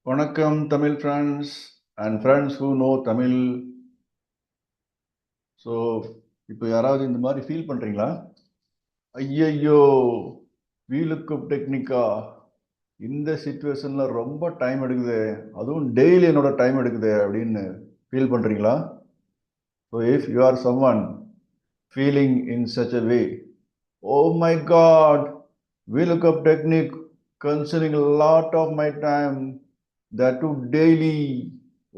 வணக்கம் Tamil friends and friends who know Tamil. So இப்போ யாராவது இந்த மாதிரி ஃபீல் பண்ணுறீங்களா? ஐயையோ, வீலுக்கப் டெக்னிக்கா இந்த சுச்சுவேஷனில் ரொம்ப டைம் எடுக்குது, அதுவும் டெய்லி என்னோட டைம் எடுக்குது அப்படின்னு ஃபீல் பண்ணுறீங்களா? So if you are someone feeling in such a way, oh my God, VLOOKUP technique consuming a lot of my time, that too daily,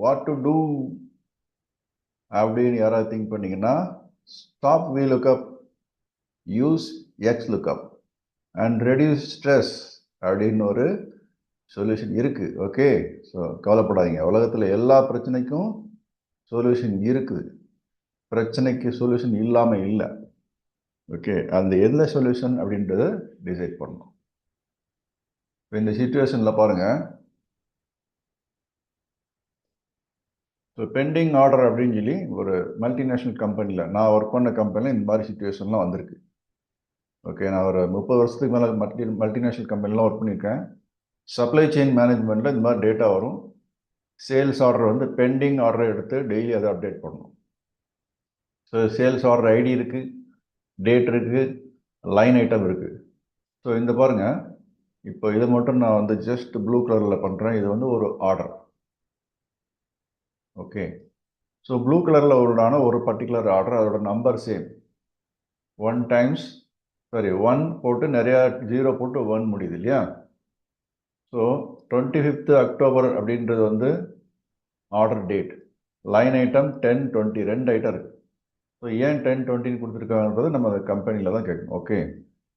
what to do அப்படின்னு யாராவது think பண்ணீங்கன்னா, stop VLOOKUP, use XLOOKUP and reduce stress அப்படின்னு ஒரு solution இருக்குது. Okay, so கவலைப்படாதீங்க, உலகத்தில் எல்லா பிரச்சனைக்கும் சொல்யூஷன் இருக்குது, பிரச்சனைக்கு சொல்யூஷன் இல்லாமல் இல்லை. ஓகே, அந்த எந்த சொல்யூஷன் அப்படின்றத டிசைட் பண்ணணும். இப்போ இந்த சுச்சுவேஷனில் பாருங்கள், ஸோ பெண்டிங் ஆர்டர் அப்படின்னு சொல்லி ஒரு மல்டிநேஷ்னல் கம்பெனியில், நான் ஒர்க் பண்ண கம்பெனியில் இந்த மாதிரி சுச்சுவேஷன்லாம் வந்திருக்கு. ஓகே, நான் ஒரு 30 வருஷத்துக்கு மேலே மல்டிநேஷ்னல் கம்பெனிலாம் ஒர்க் பண்ணியிருக்கேன். சப்ளை செயின் மேனேஜ்மெண்ட்டில் இந்த மாதிரி டேட்டா வரும். சேல்ஸ் ஆர்டர் வந்து பெண்டிங் ஆர்டரை எடுத்து டெய்லி அதை அப்டேட் பண்ணணும். ஸோ சேல்ஸ் ஆர்டர் ஐடி இருக்குது, டேட் இருக்குது, லைன் ஐட்டம் இருக்குது. ஸோ இந்த பாருங்கள், இப்போ இதை மட்டும் நான் வந்து ஜஸ்ட் ப்ளூ கலரில் பண்ணுறேன். இது வந்து ஒரு ஆர்டர். ஓகே, ஸோ ப்ளூ கலரில் ஒரு பர்டிகுலர் ஆர்டர், அதோட நம்பர் சேம், 1 போட்டு நிறையா 0 போட்டு 1 முடியுது இல்லையா? ஸோ 25th அக்டோபர் அப்படின்றது வந்து order date. Line item 10-20 2 item இருக்குது. ஸோ ஏன் 10-20 கொடுத்துருக்காங்கன்றது நம்ம அந்த கம்பெனியில் தான் கேட்கணும். ஓகே,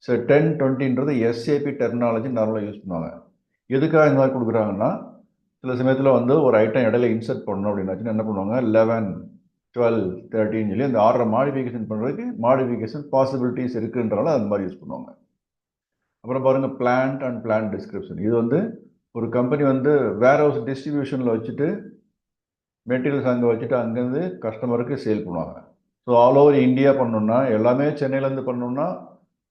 ஸோ 10-20ன்றது எஸ்ஏபி டெர்மினாலஜி நார்மலாக யூஸ் பண்ணுவாங்க. எதுக்காக இந்த மாதிரி கொடுக்குறாங்கன்னா, சில சமயத்தில் வந்து ஒரு ஐட்டம் இடையில இன்சர்ட் பண்ணணும் அப்படின்னாச்சுன்னா என்ன பண்ணுவாங்க, 11, 12, 13 சொல்லி அந்த ஆர்டரை மாடிஃபிகேஷன் பண்ணுறதுக்கு மாடிஃபிகேஷன் பாசிபிலிட்டிஸ் இருக்குன்றனால அந்த மாதிரி யூஸ் பண்ணுவாங்க. அப்புறம் பாருங்கள், பிளான்ட் அண்ட் பிளான்ட் டிஸ்கிரிப்ஷன். இது வந்து ஒரு கம்பெனி வந்து வேர் ஹவுஸ் டிஸ்ட்ரிபியூஷனில் வச்சுட்டு மெட்டீரியல்ஸ் அங்கே வச்சுட்டு அங்கேருந்து கஸ்டமருக்கு சேல் பண்ணுவாங்க. ஸோ ஆல் ஓவர் இந்தியா பண்ணணுன்னா, எல்லாமே சென்னையிலேருந்து பண்ணணுன்னா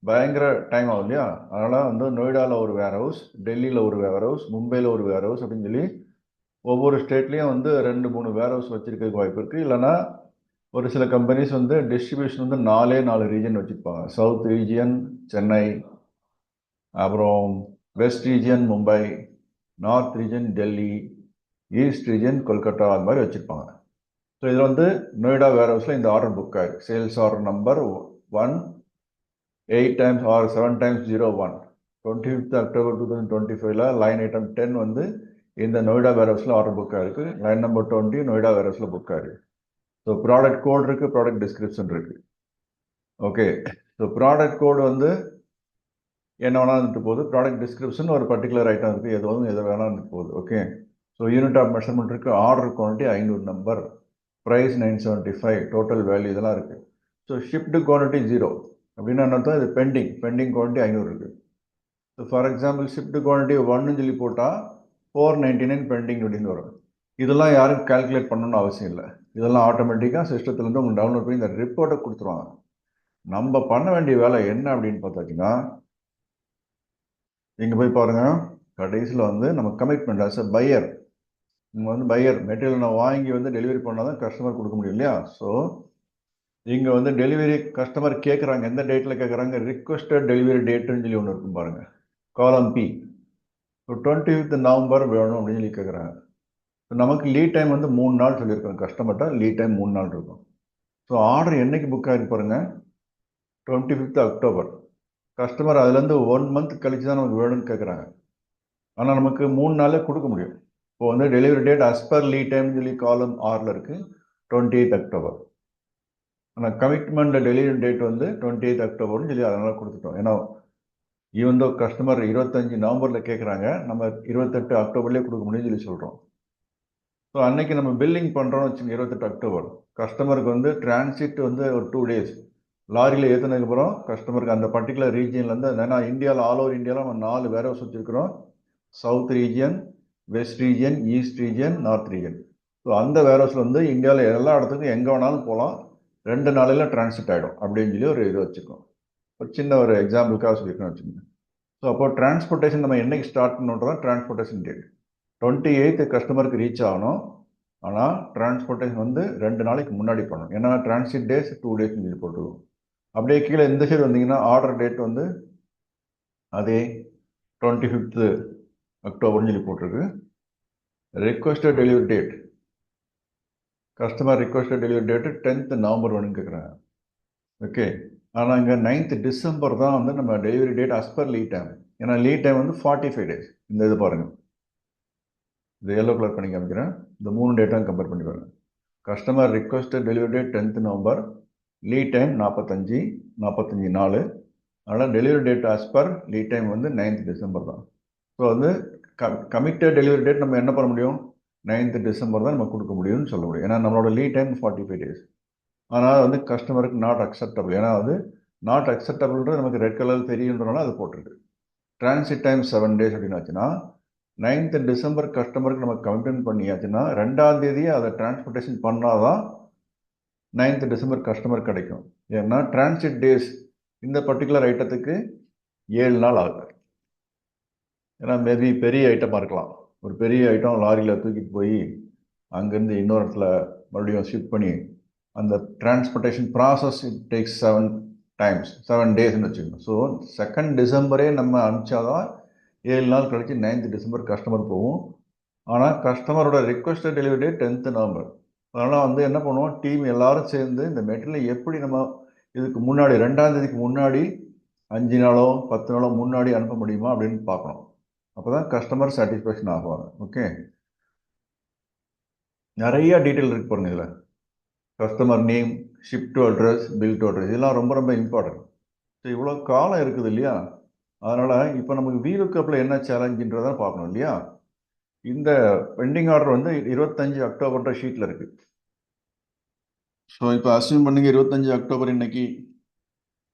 பயங்கர டைம் ஆகும் இல்லையா? அதனால் வந்து நொய்டாவில் ஒரு வேர் ஹவுஸ், டெல்லியில் ஒரு வேர் ஹவுஸ், மும்பையில் ஒரு வேர் ஹவுஸ் அப்படின்னு சொல்லி ஒவ்வொரு ஸ்டேட்லேயும் வந்து 2-3 வேர் ஹவுஸ் வச்சுருக்க வாய்ப்பு இருக்குது. இல்லைனா ஒரு சில கம்பெனிஸ் வந்து டிஸ்ட்ரிபியூஷன் வந்து 4 ரீஜன் வச்சுருப்பாங்க. சவுத் ரீஜியன் சென்னை, அப்புறம் west region Mumbai, north region Delhi, east region Kolkata, அது மாதிரி வச்சுருப்பாங்க. ஸோ இதில் வந்து நொய்டா வேர் ஹவுஸில் இந்த ஆர்டர் புக் ஆகிருக்கு. Sales order number 1 8 times or 7 times 01, 25th October 2025ல லைன் ஐட்டம் 10 வந்து இந்த நொய்டா வேர் ஹவுஸில் ஆர்டர் புக் ஆகிருக்கு. லைன் நம்பர் 20 நொய்டா வேர் ஹவுஸில் புக் ஆகிருக்கு. ஸோ ப்ராடக்ட் கோட் இருக்குது, ப்ராடக்ட் டிஸ்கிரிப்ஷன் இருக்குது. ஓகே, ஸோ ப்ராடக்ட் கோடு வந்து என்ன வேணால் இருந்துட்டு போகுது, ப்ராடக்ட் டிஸ்கிரிப்ஷன் ஒரு பர்டிகுலர் ஐட்டம் இருக்குது, எது வேணால் இருந்துட்டு போகுது. Okay, so unit of measurement இருக்குது, order quantity 500 number, price 975, total value இதெல்லாம் இருக்குது. ஸோ ஷிப்டு குவான்டிட்டி 0 அப்படின்னா என்ன அர்த்தம், இது பெண்டிங் குவான்டிட்டி 500 இருக்குது. So for example shift quantity 1 சொல்லி போட்டால் 499 பெண்டிங் அப்படின்னு வரும். இதெல்லாம் யாரும் கால்குலேட் பண்ணணும்னு அவசியம் இல்லை, இதெல்லாம் ஆட்டோமேட்டிக்காக சிஸ்டத்துலேருந்து உங்களுக்கு டவுன்லோட் பண்ணி இந்த ரிப்போர்ட்டை கொடுத்துருவாங்க. நம்ம பண்ண வேண்டிய வேலை என்ன அப்படின்னு பார்த்தாச்சுன்னா, நீங்கள் போய் பாருங்கள், கடைசியில் வந்து நம்ம கமிட்மெண்ட் ஆஸ் அ பையர், நீங்கள் வந்து பையர் மெட்டீரியல் நான் வாங்கி வந்து டெலிவரி பண்ணால் தான் கஸ்டமர் கொடுக்க முடியும் இல்லையா? ஸோ இங்கே வந்து டெலிவரி கஸ்டமர் கேட்குறாங்க, எந்த டேட்டில் கேட்குறாங்க, ரிக்வஸ்டட் டெலிவரி டேட்டுன்னு சொல்லி ஒன்று இருக்கும் பாருங்கள், காலம் பி. ஸோ 25th நவம்பர் வேணும் அப்படின்னு சொல்லி கேட்குறாங்க. ஸோ நமக்கு லீட் டைம் வந்து 3 நாள் சொல்லியிருக்கோம், கஸ்டமர்கிட்ட லீட் டைம் 3 நாள் இருக்கும். ஸோ ஆர்டர் என்னைக்கு புக் ஆகிருக்கு பாருங்கள், 25th அக்டோபர். கஸ்டமர் அதுலேருந்து 1 month கழிச்சு தான் நமக்கு வேணும்னு கேட்குறாங்க. ஆனால் நமக்கு 3 நாளே கொடுக்க முடியும். இப்போ வந்து delivery date as per lead time சொல்லி காலம் ஆரில் இருக்குது 28th அக்டோபர். ஆனால் கமிட்மெண்ட் டெலிவரி டேட் வந்து 28th அக்டோபர்னு சொல்லி அதனால் கொடுத்துட்டோம். ஏன்னா ஈவன் தோ கஸ்டமர் 25 நவம்பரில் கேட்குறாங்க, நம்ம 28 அக்டோபர்லேயே கொடுக்க முடியும்னு சொல்லி சொல்கிறோம். ஸோ அன்னைக்கு நம்ம பில்லிங் பண்ணுறோம்னு வச்சுங்க, 28 அக்டோபர். கஸ்டமருக்கு வந்து டிரான்சிட் வந்து ஒரு 2 days லாரியில் ஏற்றினதுக்கப்புறம் கஸ்டமருக்கு அந்த பர்டிகுலர் ரீஜியன்லேருந்து, ஏன்னா இந்தியாவில் ஆல் ஓவர் இந்தியாவில் நம்ம 4 வேர் ஹவுஸ் வச்சுருக்கிறோம், south region, west region, east region, north region. So அந்த வேர் ஹவுஸில் வந்து இந்தியாவில் எல்லா இடத்துக்கும் எங்கே வேணாலும் போகலாம், 2 நாளையில் டிரான்சிட் ஆகிடும் அப்படின்னு சொல்லி ஒரு இது வச்சுருக்கோம். ஒரு சின்ன ஒரு எக்ஸாம்பிளுக்காக சொல்லியிருக்கோம் வச்சுக்கோங்க. ஸோ அப்போ டிரான்ஸ்போர்ட்டேஷன் நம்ம என்னைக்கு ஸ்டார்ட் பண்ணுறோம், டிரான்ஸ்போர்ட்டேஷன் டேட். 28th கஸ்டமருக்கு ரீச் ஆகணும். ஆனால் டிரான்ஸ்போர்ட்டேஷன் வந்து 2 நாளைக்கு முன்னாடி பண்ணணும். ஏன்னா டிரான்சிட் டேஸ் 2 days சொல்லி போட்டுருவோம். அப்படியே கீழே இந்த சைடு வந்தீங்கன்னா ஆர்டர் டேட் வந்து அதே 25th அக்டோபர்னு சொல்லி போட்டிருக்கு. Requested delivery date, customer requested delivery date 10th November வேணும்னு கேட்குறாங்க. ஓகே, ஆனால் இங்கே 9th டிசம்பர் தான் வந்து நம்ம delivery date as per lead time. ஏன்னா லீட் டைம் வந்து 45 days. இந்த இது பாருங்கள், இது எல்லோ கலர் பண்ணி காமிக்கிறேன். இந்த 3 டேட்டாக கம்பேர் பண்ணி பாருங்கள். Customer requested delivery date 10th November, lead time 45 நாள். அதனால் delivery date as per lead time வந்து 9th டிசம்பர் தான். ஸோ வந்து கமிட்டட் டெலிவரி டேட் நம்ம என்ன பண்ண முடியும், 9th டிசம்பர் தான் நம்ம கொடுக்க முடியும்னு சொல்ல முடியும். ஏன்னா நம்மளோட லீட் டைம் 45 days. ஆனால் வந்து கஸ்டமருக்கு நாட் அக்செப்டபிள். ஏன்னா வந்து நாட் அக்செப்டபிள்ன்றது நமக்கு ரெட் கலர் தெரியுன்றனால அது போட்டிருக்கு. டிரான்சிட் டைம் 7 days அப்படின்னு ஆச்சுன்னா 9th டிசம்பர் கஸ்டமருக்கு நம்ம கமிட்மெண்ட் பண்ணியாச்சுன்னா 2ஆம் தேதி அதை டிரான்ஸ்போர்ட்டேஷன் பண்ணாதான் 9th டிசம்பர் கஸ்டமர் கிடைக்கும். ஏன்னா டிரான்சிட் டேஸ் இந்த பர்டிகுலர் ஐட்டத்துக்கு 7 நாள் ஆகுது. ஏன்னா மேபி பெரிய ஐட்டமாக இருக்கலாம். ஒரு பெரிய ஐட்டம் லாரியில் தூக்கிட்டு போய் அங்கேருந்து இன்னொரு இடத்துல மறுபடியும் ஷிஃப்ட் பண்ணி அந்த டிரான்ஸ்போர்ட்டேஷன் ப்ராசஸ் இட் டேக்ஸ் 7 daysன்னு வச்சுக்கணும். ஸோ 2nd டிசம்பரே நம்ம அனுப்பிச்சாதான் 7 நாள் கழிச்சு 9th டிசம்பர் கஸ்டமர் போகும். ஆனால் கஸ்டமரோட requested delivery date 10th November. அதனால் வந்து என்ன பண்ணுவோம், டீம் எல்லாரும் சேர்ந்து இந்த மெட்டீரியல் எப்படி நம்ம இதுக்கு முன்னாடி 2ஆம் தேதிக்கு முன்னாடி 5 நாளோ 10 நாளோ முன்னாடி அனுப்ப முடியுமா அப்படின்னு பார்க்கணும். அப்போ தான் கஸ்டமர் சாட்டிஸ்ஃபேக்ஷன் ஆகுவாங்க. ஓகே, நிறைய டீட்டெயில் இருக்கு பாருங்க இதில். Customer name, ship to address, bill to address, இதெல்லாம் ரொம்ப ரொம்ப இம்பார்ட்டன்ட். ஸோ இவ்வளோ காலம் இருக்குது இல்லையா, அதனால் இப்போ நமக்கு VLOOKUPல என்ன சேலஞ்சுன்றதை பார்க்கணும் இல்லையா. இந்த பெண்டிங் ஆர்டர் வந்து 25 அக்டோபர்ன்ற ஷீட்டில் இருக்குது. ஸோ இப்போ அஸ்யூம் பண்ணுங்க 25 அக்டோபர் இன்னைக்கு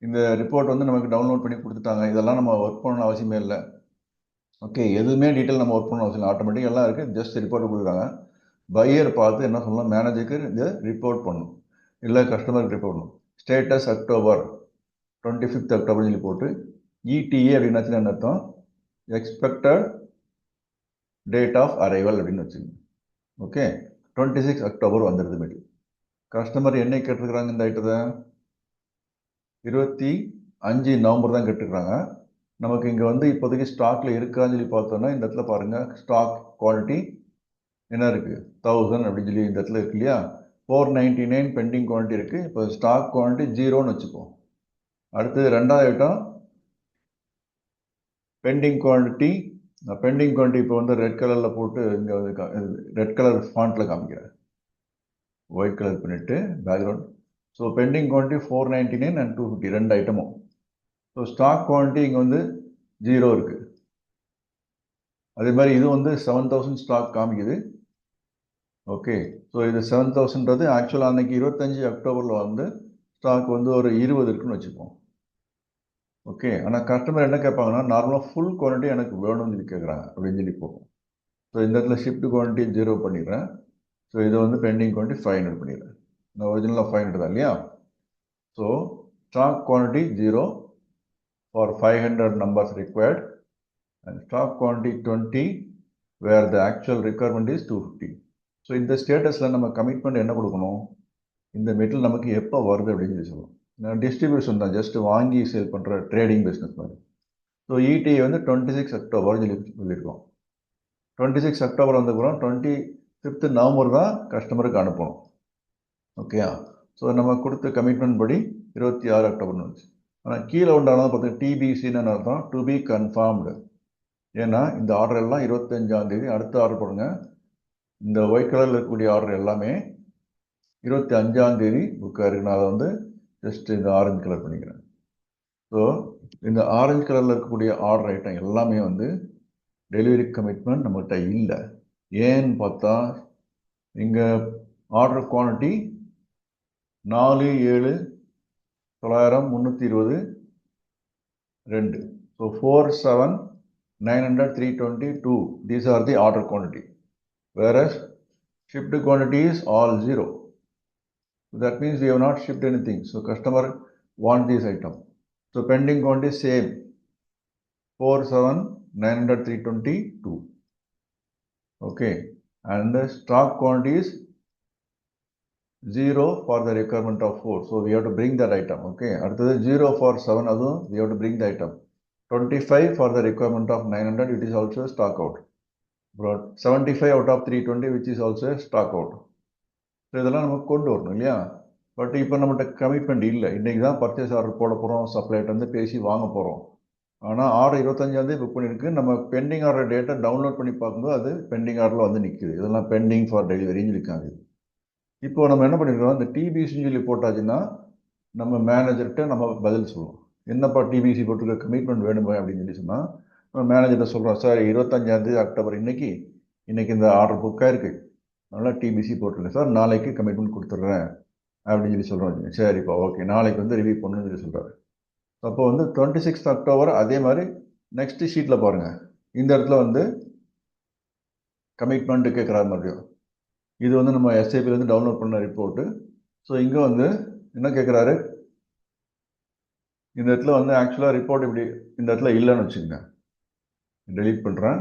இந்த ரிப்போர்ட் வந்து நமக்கு டவுன்லோட் பண்ணி கொடுத்துட்டாங்க. இதெல்லாம் நம்ம ஒர்க் பண்ணணும் அவசியமே இல்லை. ஓகே, எதுவுமே டீட்டெயில் நம்ம ஒர்க் பண்ணணும் அவசியம் இல்லை. ஆட்டோமேட்டிக் எல்லாம் இருக்குது. ஜஸ்ட் ரிப்போர்ட் கொடுக்குறாங்க. பையர் பார்த்து என்ன சொல்லலாம், மேனேஜருக்கு இந்த ரிப்போர்ட் பண்ணணும், இல்லை கஸ்டமருக்கு ரிப்போர்ட் பண்ணணும். ஸ்டேட்டஸ் அக்டோபர் 25th அக்டோபர் சொல்லி போட்டு ETA அப்படின்னாச்சுன்னா என்ன அர்த்தம், எக்ஸ்பெக்டட் டேட் ஆஃப் அரைவல் அப்படின்னு வச்சுக்கோங்க. ஓகே, 26 அக்டோபர் வந்துடுது மெட்டீரியல். கஸ்டமர் என்னைக்கு கேட்டிருக்கிறாங்க இந்த ஐட்டத்தை, 25 நவம்பர் தான் கேட்டிருக்கிறாங்க. நமக்கு இங்கே வந்து இப்போதைக்கு ஸ்டாக்கில் இருக்கான்னு சொல்லி பார்த்தோன்னா இந்த இடத்துல பாருங்கள், ஸ்டாக் குவாலிட்டி என்ன இருக்குது 1000 அப்படின்னு சொல்லி இந்த இடத்துல இருக்கு இல்லையா. 499 பெண்டிங் குவான்டிட்டி இருக்குது. இப்போ ஸ்டாக் குவான்டிட்டி 0ன்னு வச்சுப்போம். அடுத்தது 2வது ஐட்டம் பெண்டிங் குவான்டிட்டி. இப்போ வந்து ரெட் கலரில் போட்டு இங்கே ரெட் கலர் ஃபாண்ட்டில் காமிக்கிறேன், ஒயிட் கலர் பண்ணிவிட்டு background. So pending quantity 499 and 250 2 ஐட்டமும். ஸோ ஸ்டாக் குவான்டிட்டி இங்கே வந்து 0 இருக்குது. அதே மாதிரி இது வந்து 7000 ஸ்டாக் காமிக்குது. ஓகே, ஸோ இது 7000ன்றது ஆக்சுவலாக அன்னைக்கு 25 அக்டோபரில் வந்து ஸ்டாக் வந்து ஒரு 20 இருக்குன்னு வச்சுப்போம். ஓகே, ஆனால் கஸ்டமர் என்ன கேட்பாங்கன்னா நார்மலாக ஃபுல் குவான்டிட்டி எனக்கு வேணும்னு சொல்லி கேட்குறாங்க அப்படின்னு சொல்லி போகும். ஸோ இந்த இடத்துல ஷிஃப்ட் குவான்டிட்டி 0 பண்ணிடுறேன். ஸோ இதை வந்து பெண்டிங் குவான்டிட்டி 500 பண்ணிடுறேன். நான் ஒரிஜினலாக 500 தான் இல்லையா. So stock quantity 0 for 500 numbers required and stock quantity 20 where the actual requirement is 250. So இந்த ஸ்டேட்டஸில் நம்ம கமிட்மெண்ட் என்ன கொடுக்கணும், இந்த மெட்டீரியல் நமக்கு எப்போ வருது அப்படின்னு சொல்லி சொல்லணும். நான் டிஸ்ட்ரிபியூஷன் தான், ஜஸ்ட் வாங்கி சேல் பண்ணுற ட்ரேடிங் பிஸ்னஸ் மாதிரி. ஸோ ETA வந்து 26 அக்டோபர் சொல்லியிருக்கோம். 26 அக்டோபர் வந்துக்கிறோம். 25th நவம்பர் தான் கஸ்டமருக்கு அனுப்பணும். ஓகேயா. ஸோ நம்ம கொடுத்த கமிட்மெண்ட் படி 26 அக்டோபர்னு வந்துச்சு. ஆனால் கீழே உண்டானது பார்த்தீங்கன்னா TBCன்னு அர்த்தம், டு பி கன்ஃபார்ம்டு. ஏன்னா இந்த ஆர்டர் எல்லாம் 25ஆம் தேதி அடுத்த ஆர்டர் போடுங்க. இந்த ஒயிட் கலரில் இருக்கக்கூடிய ஆர்டர் எல்லாமே 25ஆம் தேதி புக்காக இருக்கு. நான் அதை வந்து ஜஸ்ட் இந்த ஆரஞ்சு கலர் பண்ணிக்கிறேன். ஸோ இந்த ஆரஞ்சு கலரில் இருக்கக்கூடிய ஆர்டர் ஐட்டம் எல்லாமே வந்து டெலிவரி கமிட்மெண்ட் நம்மகிட்ட இல்லை. ஏன்னு பார்த்தா இங்கே order quantity 4,7,920 2. So 4,7,900,322. These are the order quantity. Whereas shipped quantity is all 0. So that means we have not shipped anything. So customer want this item. So pending quantity is same, 4,7,900,322. Okay, and the stock quantity is 0 for the requirement of 4. So we have to bring that item. Okay, அடுத்தது 0 for 7, அதுவும் we have to bring the item. 25 for the requirement of 900, it is also stock out. But 75 out of 320, which is also stock out. So இதெல்லாம் நமக்கு கொண்டு வரணும் இல்லையா? But இப்போ நம்மகிட்ட commitment இல்லை. இன்றைக்கி தான் பர்ச்சேஸ் ஆர்டர் போட போகிறோம், சப்ளைட்டு வந்து பேசி வாங்க போகிறோம். ஆனால் ஆர்டர் 25 புக் பண்ணியிருக்கு. நம்ம பெண்டிங் ஆர்டர் டேட்டை டவுன்லோட் பண்ணி பார்க்கும்போது அது பெண்டிங் ஆர்டரில் வந்து நிற்குது. இதெல்லாம் பெண்டிங் ஃபார் டெலிவரின்னு இருக்காங்க. இப்போ நம்ம என்ன பண்ணியிருக்கோம், இந்த டிபிசின்னு சொல்லி போட்டாச்சுன்னா நம்ம மேனேஜர்கிட்ட நம்ம பதில் சொல்லுவோம். என்னப்பா டிபிசி போட்டுருக்க, கமிட்மெண்ட் வேணுமா அப்படின்னு சொல்லி சொன்னால் நம்ம மேனேஜர்கிட்ட சொல்கிறோம், சார் 25 அக்டோபர் இன்னைக்கு இந்த ஆர்டர் புக்காக இருக்குது, அதனால் டிபிசி போட்டுருக்கேன் சார், நாளைக்கு கமிட்மெண்ட் கொடுத்துட்றேன் அப்படின்னு சொல்லி சொல்கிறோம். சரிப்பா ஓகே, நாளைக்கு வந்து ரிவ்யூ பண்ணணும்னு சொல்லி சொல்கிறாரு. அப்போ வந்து 26 அக்டோபர் அதே மாதிரி நெக்ஸ்ட் ஷீட்டில் பாருங்கள், இந்த இடத்துல வந்து கமிட்மெண்ட்டு கேட்குற மாதிரியும் இது வந்து நம்ம எஸ்ஐபிலேருந்து டவுன்லோட் பண்ண ரிப்போர்ட்டு. ஸோ இங்கே வந்து என்ன கேட்குறாரு, இந்த இடத்துல வந்து ஆக்சுவலாக ரிப்போர்ட் இப்படி இந்த இடத்துல இல்லைன்னு வச்சுக்கோங்க, டெலீட் பண்ணுறேன்.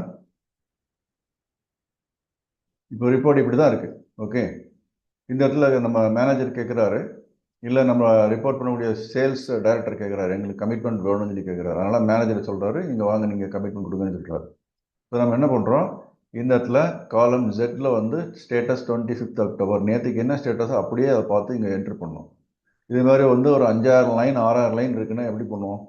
இப்போ ரிப்போர்ட் இப்படி தான் இருக்குது. ஓகே, இந்த இடத்துல நம்ம மேனேஜர் கேட்குறாரு, இல்லை நம்ம ரிப்போர்ட் பண்ணக்கூடிய சேல்ஸ் டைரக்டர் கேட்குறாரு, எங்களுக்கு கமிட்மெண்ட் வேணும்னு சொல்லி கேட்குறாரு. அதனால் மேனேஜர் சொல்கிறாரு, இங்கே வாங்க நீங்கள் கமிட்மெண்ட் கொடுங்கன்னு சொல்கிறாரு. ஸோ நம்ம என்ன பண்ணுறோம், இந்த இடத்துல காலம் ஜெட்டில் வந்து ஸ்டேட்டஸ் 25 அக்டோபர், நேற்றுக்கு என்ன ஸ்டேட்டஸோ அப்படியே அதை பார்த்து இங்கே என்ட்ரு பண்ணோம். இது மாதிரி வந்து ஒரு 5000 லைன் 6000 லைன் இருக்குன்னா எப்படி பண்ணுவோம்,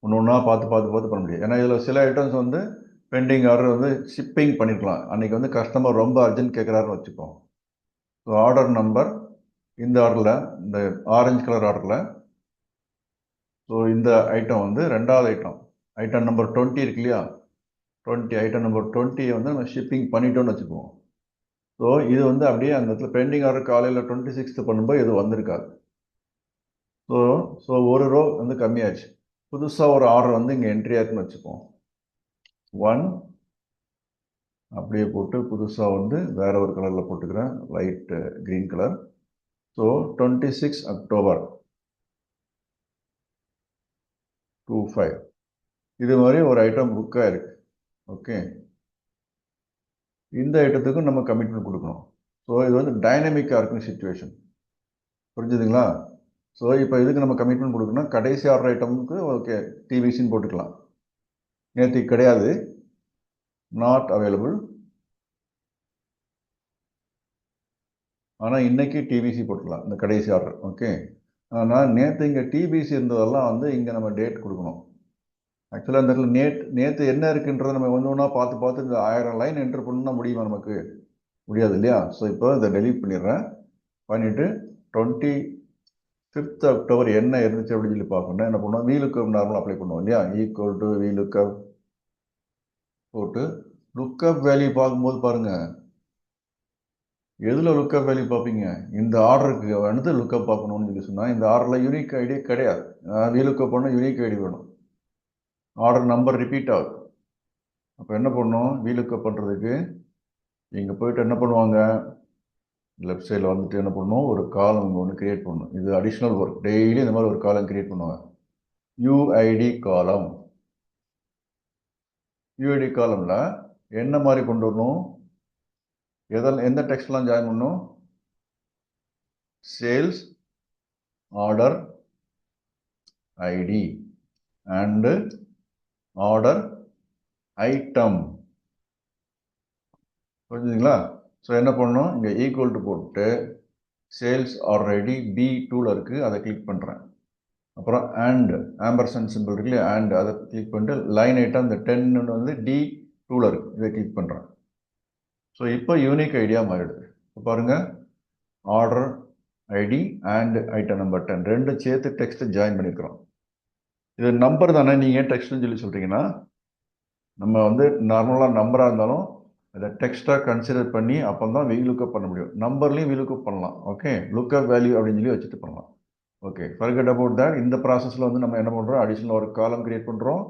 ஒன்று ஒன்றா பார்த்து பண்ண முடியும். ஏன்னா இதில் சில ஐட்டம்ஸ் வந்து பெண்டிங் ஆர்டர் வந்து ஷிப்பிங் பண்ணியிருக்கலாம், அன்றைக்கி வந்து கஸ்டமர் ரொம்ப அர்ஜென்ட் கேட்குறாருன்னு வச்சுப்போம். ஸோ ஆர்டர் நம்பர் இந்த ஆர்டரில், இந்த ஆரஞ்சு கலர் ஆர்டரில், ஸோ இந்த ஐட்டம் வந்து ரெண்டாவது ஐட்டம் நம்பர் 20 இருக்கு இல்லையா, 20 ஐட்டம் நம்பர் 20 வந்து நம்ம ஷிப்பிங் பண்ணிட்டோன்னு வச்சுக்குவோம். ஸோ இது வந்து அப்படியே அந்த இடத்துல பெண்டிங் ஆர்டர் காலையில் 26 பண்ணும்போது இது வந்திருக்காது. ஸோ ஒரு ரோ வந்து கம்மியாச்சு. புதுசாக ஒரு ஆர்டர் வந்து இங்கே என்ட்ரி ஆச்சுன்னு வச்சுப்போம். 1 அப்படியே போட்டு புதுசாக வந்து வேற ஒரு கலரில் போட்டுக்கிறேன், light green colour. So 26 October 25 இது மாதிரி ஒரு ஐட்டம் புக்காக இருக்குது. ஓகே, இந்த ஐட்டத்துக்கும் நம்ம கமிட்மெண்ட் கொடுக்கணும். ஸோ இது வந்து டைனமிக்காக இருக்குன்னு சிச்சுவேஷன், புரிஞ்சுதுங்களா? ஸோ இப்போ இதுக்கு நம்ம கமிட்மெண்ட் கொடுக்கணும். கடைசி ஆர்டர் ஐட்டமுக்கு ஓகே டிபிசின்னு போட்டுக்கலாம். நேற்று கிடையாது, நாட் அவைலபிள், ஆனால் இன்றைக்கி டிபிசி போட்டுக்கலாம் இந்த கடைசி ஆர்டர். ஓகே, ஆனால் நேற்று இங்கே டிபிசி இருந்ததெல்லாம் வந்து இங்கே நம்ம டேட் கொடுக்கணும். ஆக்சுவலாக இந்த இடத்துல நேற்று என்ன இருக்குன்றதை நம்ம ஒன்று ஒன்றா பார்த்து இந்த 1000 லைன் என்ட்ரு பண்ணால் முடியுமா, நமக்கு முடியாது இல்லையா? ஸோ இப்போ இதை டெலீட் பண்ணிடுறேன். பண்ணிவிட்டு 25 அக்டோபர் என்ன இருந்துச்சு அப்படின்னு சொல்லி பார்க்கணும். என்ன பண்ணுவோம், வீலுக்கப் நார்மலாக அப்ளை பண்ணுவோம் இல்லையா, ஈக்குவல் டு வீலுக்கப் போட்டு லுக்கப் வேல்யூ பார்க்கும்போது பாருங்கள், எதில் லுக்கப் வேல்யூ பார்ப்பீங்க, இந்த ஆர்டருக்கு வந்து லுக்கப் பார்க்கணும்னு சொல்லி சொன்னால் இந்த ஆர்டரில் யூனிக் ஐடி கிடையாது. வீலுக்கப் பண்ணால் யூனிக் ஐடி வேணும், ஆர்டர் நம்பர் ரிப்பீட் ஆகுது. அப்போ என்ன பண்ணணும், வீலுக்கப் பண்ணுறதுக்கு இங்கே போய்ட்டு என்ன பண்ணுவாங்க, லெஃப்ட் சைடில் வந்துட்டு என்ன பண்ணணும், ஒரு காலம் இங்கே ஒன்று க்ரியேட் பண்ணணும். இது அடிஷ்னல் ஒர்க், டெய்லி இந்த மாதிரி ஒரு காலம் க்ரியேட் பண்ணுவாங்க, யூஐடி காலம். யூஐடி காலமில் என்ன மாதிரி கொண்டு வரணும், எந்த டெக்ஸ்ட்லாம் ஜாயின் பண்ணணும், sales order ID and order item, புரிஞ்சுதுங்களா? ஸோ என்ன பண்ணணும், இங்கே ஈக்குவல் டு போட்டு சேல்ஸ் ஆர்டர் ஐடி B2ல் இருக்குது, அதை கிளிக் பண்ணுறேன். அப்புறம் அண்ட் ஆம்பர்சன் சிம்பிள் இருக்கு இல்லையா, அண்ட் அதை கிளிக் பண்ணிட்டு லைன் ஐட்டம் இந்த 10 வந்து D2ல் இருக்குது, இதை கிளிக் பண்ணுறேன். ஸோ இப்போ யூனிக் ஐடியா மாறிடுது. இப்போ பாருங்கள், order ID and item number 10 ரெண்டு சேர்த்து டெக்ஸ்ட்டு ஜாயின் பண்ணியிருக்கிறோம். இது நம்பர் தானே, நீங்கள் ஏன் டெக்ஸ்ட்னு சொல்லி சொல்கிறீங்கன்னா, நம்ம வந்து நார்மலாக நம்பராக இருந்தாலும் அதை டெக்ஸ்ட்டாக கன்சிடர் பண்ணி அப்போ தான் வீலுக்கப் பண்ண முடியும். நம்பர்லேயும் வீலுக்கப் பண்ணலாம். ஓகே, லுக்கப் வேல்யூ அப்படின்னு சொல்லி வச்சுட்டு பண்ணலாம். Okay, forget about that. இந்த ப்ராசஸில் வந்து நம்ம என்ன பண்ணுறோம், அடிஷ்னல் ஒரு காலம் கிரியேட் பண்ணுறோம்,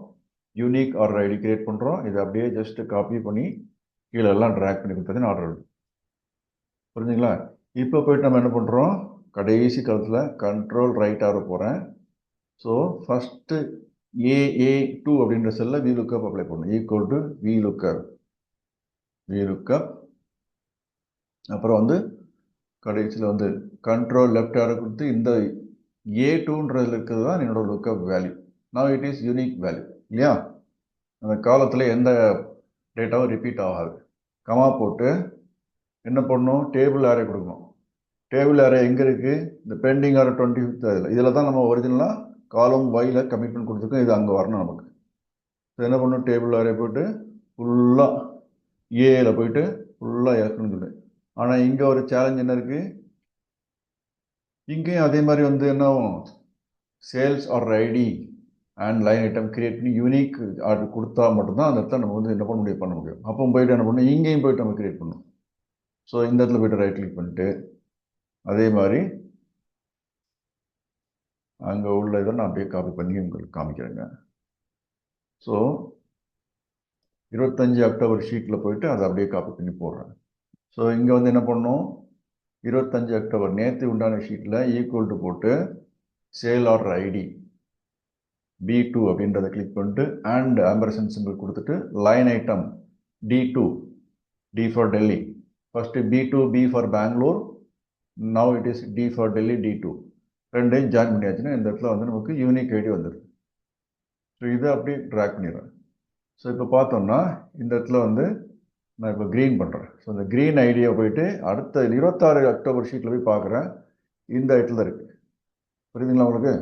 யூனிக் ஆர்டர் ஐடி கிரியேட் பண்ணுறோம். இதை அப்படியே ஜஸ்ட் காப்பி பண்ணி கீழே எல்லாம் ட்ராக் பண்ணி கொடுத்ததுன்னு ஆர்டர் ஐடி, புரிஞ்சுங்களா? இப்போ போய்ட்டு நம்ம என்ன பண்ணுறோம், கடைசி காலத்தில் கண்ட்ரோல் ரைட் ஆக போகிறேன். ஸோ ஃபஸ்ட்டு AA2 அப்படின்ற செல்லில் VLOOKUP அப்ளை பண்ணணும், ஈக்குவல் டு VLOOKUP. VLOOKUP. அப்புறம் வந்து கடைசியில் வந்து கண்ட்ரோல் லெஃப்ட் ஆரோ கொடுத்து இந்த A2ன்றதுல இருக்கிறது தான் என்னோட lookup value. Now it is unique value இல்லையா? அந்த காலத்தில் எந்த டேட்டாவும் ரிப்பீட் ஆகாது. கமா போட்டு என்ன பண்ணணும், டேபிள் அரே கொடுக்கணும். டேபிள் அரே எங்கே இருக்குது, இந்த பெண்டிங் ஆர் 25th இதில் தான் நம்ம ஒரிஜினலாக காலம் வையில் கமிட்மெண்ட் கொடுத்துருக்கோம். இது அங்கே வரணும் நமக்கு. ஸோ என்ன பண்ணணும், டேபிள் அரே போய்ட்டு ஃபுல்லாக ஏல போயிட்டு ஃபுல்லாக இறக்கணும்னு சொல்லு. ஆனால் இங்கே ஒரு சேலஞ்ச் என்ன இருக்குது, இங்கேயும் அதே மாதிரி வந்து என்ன ஆகும், சேல்ஸ் ஆர் ID and line item create பண்ணி யூனிக் ஆர்டர் கொடுத்தா மட்டும்தான் அந்த இடத்துல நம்ம வந்து என்ன பண்ண முடியும். அப்போ போயிட்டு என்ன பண்ணணும், இங்கேயும் போயிட்டு நம்ம கிரியேட் பண்ணணும். ஸோ இந்த இடத்துல போய்ட்டு ரைட் கிளிக் பண்ணிட்டு அதே மாதிரி அங்கே உள்ள இதை நான் அப்படியே காப்பி பண்ணி உங்களுக்கு காமிக்கிறேங்க. ஸோ 25 அக்டோபர் ஷீட்டில் போயிட்டு அதை அப்படியே காப்பி பண்ணி போடுறேன். ஸோ இங்கே வந்து என்ன பண்ணணும், 25 அக்டோபர் நேற்று உண்டான ஷீட்டில் ஈக்குவல் டு போட்டு சேல் ஆர்டர் ஐடி B2 அப்படின்றத கிளிக் பண்ணிட்டு அண்ட் ஆம்பர்சன் சிம்பிள் கொடுத்துட்டு line item D2, D for Delhi. First B2 B for Bangalore, now it is D for Delhi D2. ரெண்டையும் ஜாயின் பண்ணியாச்சுன்னா இந்த இடத்துல வந்து நமக்கு யூனிக் ஐடி வந்துடுது. ஸோ இதை அப்படியே ட்ராக் பண்ணிடுறேன். ஸோ இப்போ பார்த்தோம்னா இந்த இடத்துல வந்து நான் இப்போ க்ரீன் பண்ணுறேன். ஸோ இந்த க்ரீன் ஐடியா போயிட்டு அடுத்த 26 அக்டோபர் ஷீட்டில் போய் பார்க்குறேன், இந்த இடத்துல இருக்குது. புரியுதுங்களா உங்களுக்கு?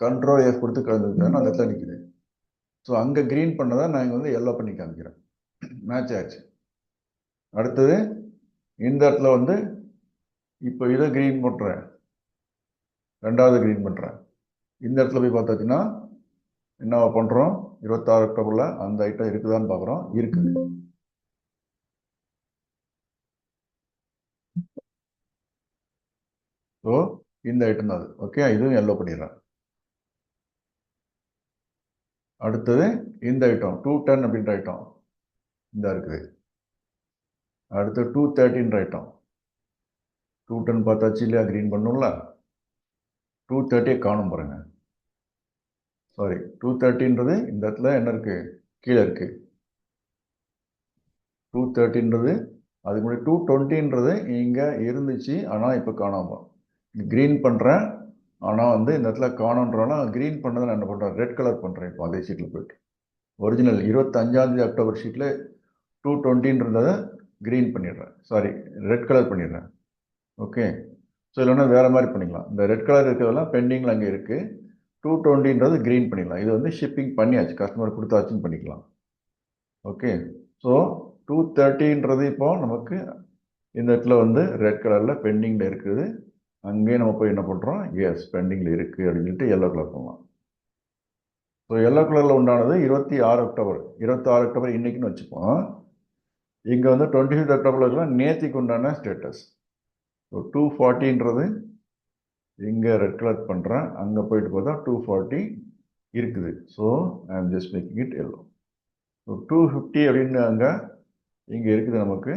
கண்ட்ரோல் F கொடுத்து கலந்துருக்கேன், அந்த இடத்துல நிற்குது. ஸோ அங்கே க்ரீன் பண்ணதை நான் இங்கே வந்து எல்லோ பண்ணி காமிக்கிறேன். மேட்ச் ஆச்சு. அடுத்தது இந்த இடத்துல வந்து இப்போ இதை க்ரீன் பண்ணுறேன், ரெண்டாவது க்ரீன் பண்ணுறேன். இந்த இடத்துல போய் பார்த்தாச்சுன்னா என்ன பண்ணுறோம், 26 அக்டோபரில் அந்த ஐட்டம் இருக்குதான்னு பார்க்குறோம், இருக்குது. ஸோ இந்த ஐட்டம் தான் அது. ஓகே, இதுவும் எல்லோ பண்ணிடுறேன். அடுத்தது இந்த ஐட்டம் 210 அப்படின்ற ஐட்டம் இந்த இருக்குது. அடுத்து 213 ஐட்டம் 210 பார்த்தாச்சு இல்லையா, க்ரீன் பண்ணணும்ல. 230 காணும் பாருங்க. சாரி, 230ன்றது இந்த இடத்துல என்ன இருக்குது, கீழே இருக்குது. 230ன்றது அதுக்கு முன்னாடி 220ன்றது இங்கே இருந்துச்சு, ஆனால் இப்போ காணாமல். க்ரீன் பண்ணுறேன், ஆனால் வந்து இந்த இடத்துல காணுன்றோன்னா க்ரீன் பண்ணதை நான் என்ன பண்ணுறேன், ரெட் கலர் பண்ணுறேன். இப்போ அதே ஷீட்டில் போய்ட்டு ஒரிஜினல் 25 அக்டோபர் ஷீட்டில் 220ன்றதை க்ரீன் பண்ணிடுறேன், சாரி ரெட் கலர் பண்ணிடுறேன். ஓகே, ஸோ இல்லைன்னா வேறு மாதிரி பண்ணிக்கலாம். இந்த ரெட் கலர் இருக்கிறதெல்லாம் பெண்டிங்கில் அங்கே இருக்குது. 220ன்றது க்ரீன் பண்ணிடலாம். இது வந்து ஷிப்பிங் பண்ணியாச்சு, கஸ்டமர் கொடுத்தாச்சுன்னு பண்ணிக்கலாம். ஓகே, ஸோ 230ன்றது இப்போ நமக்கு இந்த இடத்துல வந்து ரெட் கலரில் பெண்டிங்கில் இருக்குது. அங்கேயே நம்ம போய் என்ன பண்ணுறோம், எஸ் பெண்டிங்கில் இருக்குது அப்படின்னு சொல்லிட்டு எல்லோ கலர் பண்ணலாம். ஸோ எல்லோ கலரில் உண்டானது 26 அக்டோபர். 26 அக்டோபர் இன்றைக்குன்னு வச்சுப்போம். இங்கே வந்து 25 அக்டோபரில் இருக்கலாம் நேற்றுக்கு உண்டான ஸ்டேட்டஸ். ஸோ 240ன்றது இங்கே ரெட் கலர் பண்ணுறேன், அங்கே போயிட்டு பார்த்தா 240 இருக்குது. ஸோ ஐ ஆம் just making it yellow. So 250 அப்படின்னு அங்கே இங்கே இருக்குது நமக்கு.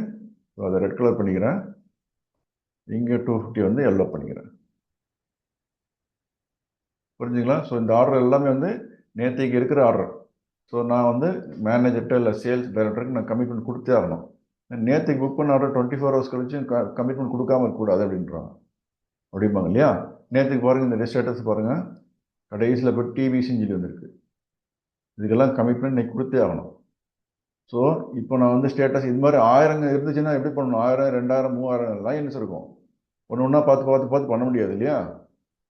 ஸோ அதை ரெட் கலர் பண்ணிக்கிறேன், இங்கே 250 வந்து எல்லோ பண்ணிக்கிறேன். புரிஞ்சுங்களா? ஸோ இந்த ஆர்டர் எல்லாமே வந்து நேற்றுக்கு இருக்கிற ஆர்டர். ஸோ நான் வந்து மேனேஜர்கிட்ட இல்லை சேல்ஸ் டைரக்டருக்கு நான் கமிட்மெண்ட் கொடுத்தே ஆகணும். நேற்றுக்கு புக் பண்ண ஆர்டர் 24 ஹவர்ஸ் கழிச்சு கமிட்மெண்ட் கொடுக்காம இருக்கக்கூடாது அப்படின்றாங்க, அப்படிம்பாங்க இல்லையா? நேற்றுக்கு பாருங்கள், இந்த ஸ்டேட்டஸ் பாருங்கள், கடைசியில் போய் டிவிசின்னு சொல்லி வந்திருக்கு. இதுக்கெல்லாம் கமிட்மெண்ட் இன்னைக்கு கொடுத்தே ஆகணும். ஸோ இப்போ நான் வந்து ஸ்டேட்டஸ் இது மாதிரி 1000 இருந்துச்சுன்னா எப்படி பண்ணணும், 1000, 2000, 3000 லைன்ஸ் இருக்கும். ஒன்று ஒன்றா பார்த்து பண்ண முடியாது இல்லையா?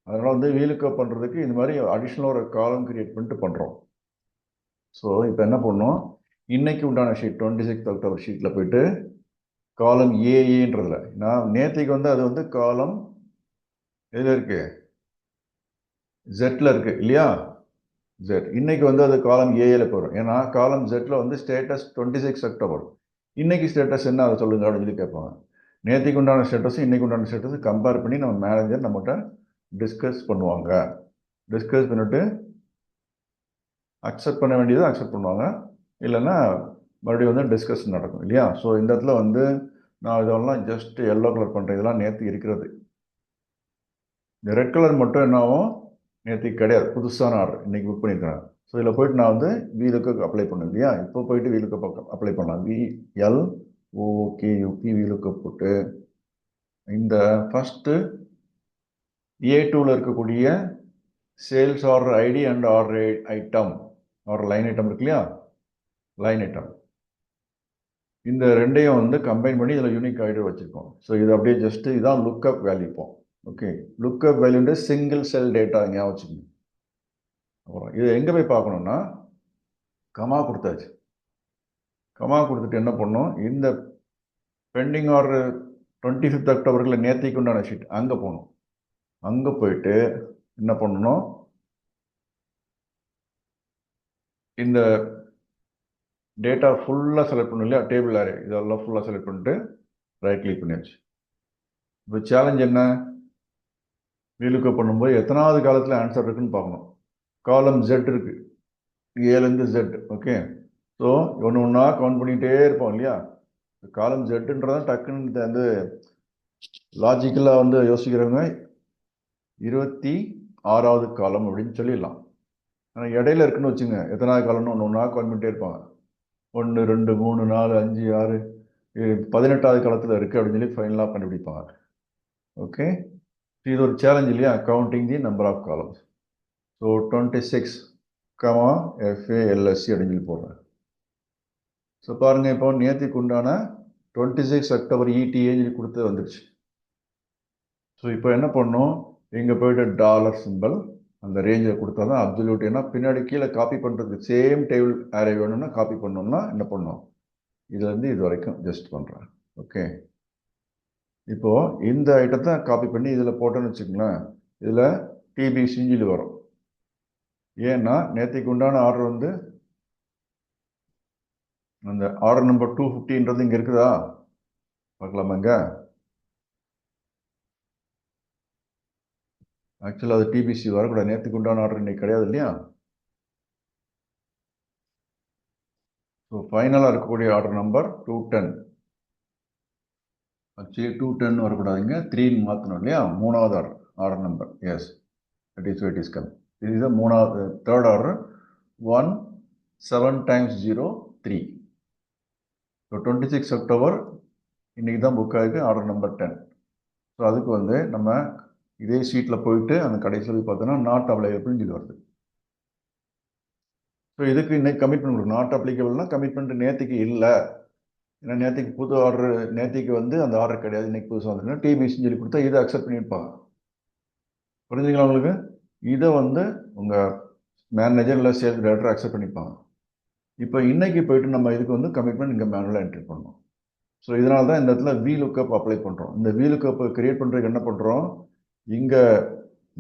அதனால் வந்து VLOOKUP பண்ணுறதுக்கு இந்த மாதிரி அடிஷ்னலாக ஒரு காலம் கிரியேட் பண்ணிட்டு பண்ணுறோம். ஸோ இப்போ என்ன பண்ணணும், இன்றைக்கி உண்டான ஷீட் 26 அக்டோபர் ஷீட்டில் போய்ட்டு காலம் ஏஏன்றதில் நான் நேற்றுக்கு வந்து அது வந்து காலம் எதில் இருக்குது, ஜெட்டில் இருக்குது இல்லையா, ஜெட். இன்றைக்கி வந்து அது காலம் ஏஏல போகிறோம். ஏன்னா காலம் ஜெட்டில் வந்து ஸ்டேட்டஸ் 26 அக்டோபர். இன்றைக்கி ஸ்டேட்டஸ் என்ன அதை சொல்லுங்கள் அப்படின்னு சொல்லி கேட்பாங்க. நேற்றுக்கு உண்டான ஸ்டேட்டஸும் இன்றைக்கி உண்டான ஸ்டேட்டஸும் கம்பேர் பண்ணி நம்ம மேனேஜர் நம்மகிட்ட டிஸ்கஸ் பண்ணுவாங்க. டிஸ்கஸ் பண்ணிவிட்டு அக்செப்ட் பண்ண வேண்டியதை அக்செப்ட் பண்ணுவாங்க, இல்லைன்னா மறுபடியும் வந்து டிஸ்கஷன் நடக்கும் இல்லையா? ஸோ இந்த இடத்துல வந்து நான் இதெல்லாம் ஜஸ்ட் எல்லோ கலர் பண்ணுறேன். இதெல்லாம் நேற்று இருக்கிறது. இந்த ரெட் கலர் மட்டும் என்னாகும், நேற்றுக்கு கிடையாது, புதுசான ஆர்டர் இன்றைக்கி புக் பண்ணியிருக்கிறேன். ஸோ இதில் போயிட்டு நான் வந்து VLOOKUP அப்ளை பண்ணேன் இல்லையா, இப்போ போயிட்டு VLOOKUP அப்ளை பண்ணலாம். VLOOKUP VLOOKUP போட்டு இந்த ஃபஸ்ட்டு A2ல இருக்கக்கூடிய sales order ID and order item, order line item இருக்கு இல்லையா, லைன் ஐட்டம், இந்த ரெண்டையும் வந்து கம்பைன் பண்ணி இதில் யூனிக் ஐடி வச்சுருக்கோம். ஸோ இது அப்படியே ஜஸ்ட் இதான் லுக்அப் வேல்யூ இப்போ. ஓகே, லுக்அப் வேல்யூன்ற சிங்கிள் செல் டேட்டா ஞாபகம் வச்சுக்கணும். அப்புறம் இது எங்கே போய் பார்க்கணும்னா, கமா கொடுத்தாச்சு. கமா கொடுத்துட்டு என்ன பண்ணணும், இந்த பெண்டிங் ஆர்டர் 25th அக்டோபரில் நேற்றுக்கு உண்டான ஷீட் அங்கே போகணும். அங்கே போயிட்டு என்ன பண்ணணும், இந்த டேட்டா ஃபுல்லாக செலக்ட் பண்ணணும் இல்லையா, டேபிள் அரே இதெல்லாம் ஃபுல்லாக செலக்ட் பண்ணிட்டு ரைட் கிளிக் பண்ணியாச்சு. இப்போ சேலஞ்ச் என்ன, VLOOKUP பண்ணும்போது எத்தனாவது காலத்தில் ஆன்சர் இருக்குன்னு பார்க்கணும். காலம் Z இருக்குது, ஏலேருந்து Z. ஓகே, ஸோ ஒன்று ஒன்றா கவுண்ட் பண்ணிகிட்டே இருப்போம் இல்லையா. காலம் ஜெட்டுன்றதான் டக்குன்னு வந்து லாஜிக்கலாக வந்து யோசிக்கிறவங்க 26வது காலம் அப்படின்னு சொல்லிடலாம். ஆனால் இடையில இருக்குன்னு வச்சுங்க, எத்தனாவது காலம்னு ஒன்று ஒன்றா கவுண்ட் பண்ணிட்டே இருப்பாங்க. 1 2 3 4 5 6 18வது காலத்தில் இருக்குது அப்படின்னு சொல்லி ஃபைனலாக கண்டுபிடிப்பாங்க. ஓகே, இது ஒரு சேலஞ்ச் இல்லையா, counting the number of columns. So 26, FALSC அப்படின்னு சொல்லி போடுறேன். ஸோ பாருங்கள், இப்போ நேற்றுக்கு உண்டான 26 அக்டோபர் ETA கொடுத்து வந்துடுச்சு. ஸோ இப்போ என்ன பண்ணணும், இங்கே போய்ட்டு டாலர் சிம்பிள் அந்த ரேஞ்சில் கொடுத்தா தான் அப்சல்யூட். ஏன்னா பின்னாடி கீழே காப்பி பண்ணுறதுக்கு சேம் டேபிள் அரே வேணும்னா காப்பி பண்ணோம்னா என்ன பண்ணணும், இதுலேருந்து இது வரைக்கும் ஜஸ்ட் பண்ணுறேன். ஓகே, இப்போது இந்த ஐட்டத்தை காப்பி பண்ணி இதில் போட்டோன்னு வச்சுக்கோங்களேன், இதில் TBCன்னு வரும். ஏன்னா நேற்றுக்கு உண்டான ஆர்டர் வந்து அந்த ஆர்டர் நம்பர் 250ன்றது இங்கே இருக்குதா பார்க்கலாமாங்க. ஆக்சுவலாக அது TBC வரக்கூடாது, நேற்றுக்கு உண்டான ஆர்டர் இன்னைக்கு கிடையாது இல்லையா. ஸோ ஃபைனலாக இருக்கக்கூடிய ஆர்டர் நம்பர் 210. ஆக்சுவலி 210 வரக்கூடாதுங்க, 3 மாற்றணும் இல்லையா. மூணாவது order number. Yes, that is it is come. இது மூணாவது, third order 1 7 times 0 3. So 26 October இன்றைக்கி தான் புக் ஆகிருக்கு, ஆர்டர் நம்பர் 10. ஸோ அதுக்கு வந்து நம்ம இதே ஷீட்டில் போயிட்டு அந்த கடைசியில் போய் பார்த்தோன்னா நாட் அவைலபிள்னு சொல்லி வருது. ஸோ இதுக்கு இன்னைக்கு கமிட்மெண்ட் கொடுக்கும். நாட் அப்ளிகபிள்னா கமிட்மெண்ட் நேற்றுக்கு இல்லை, ஏன்னா நேற்றுக்கு புது ஆர்டர், நேற்றுக்கு வந்து அந்த ஆர்டர் கிடையாது, இன்னைக்கு புதுசாக வந்துருக்குன்னா TBCன்னு சொல்லி கொடுத்தா இதை அக்செப்ட் பண்ணியிருப்பாங்க. புரிஞ்சுங்களா உங்களுக்கு? இதை வந்து உங்கள் மேனேஜர் இல்லை சேல்ஸ் டைரக்டர் அக்செப்ட் பண்ணிப்பாங்க. இப்போ இன்னைக்கு போயிட்டு நம்ம இதுக்கு வந்து கமிட்மெண்ட் இங்கே மேனுவலாக என்ட்ரி பண்ணணும். ஸோ இதனால தான் இந்த இடத்துல VLOOKUP அப்ளை பண்ணுறோம். இந்த VLOOKUP கிரியேட் பண்ணுறதுக்கு என்ன பண்ணுறோம், இங்கே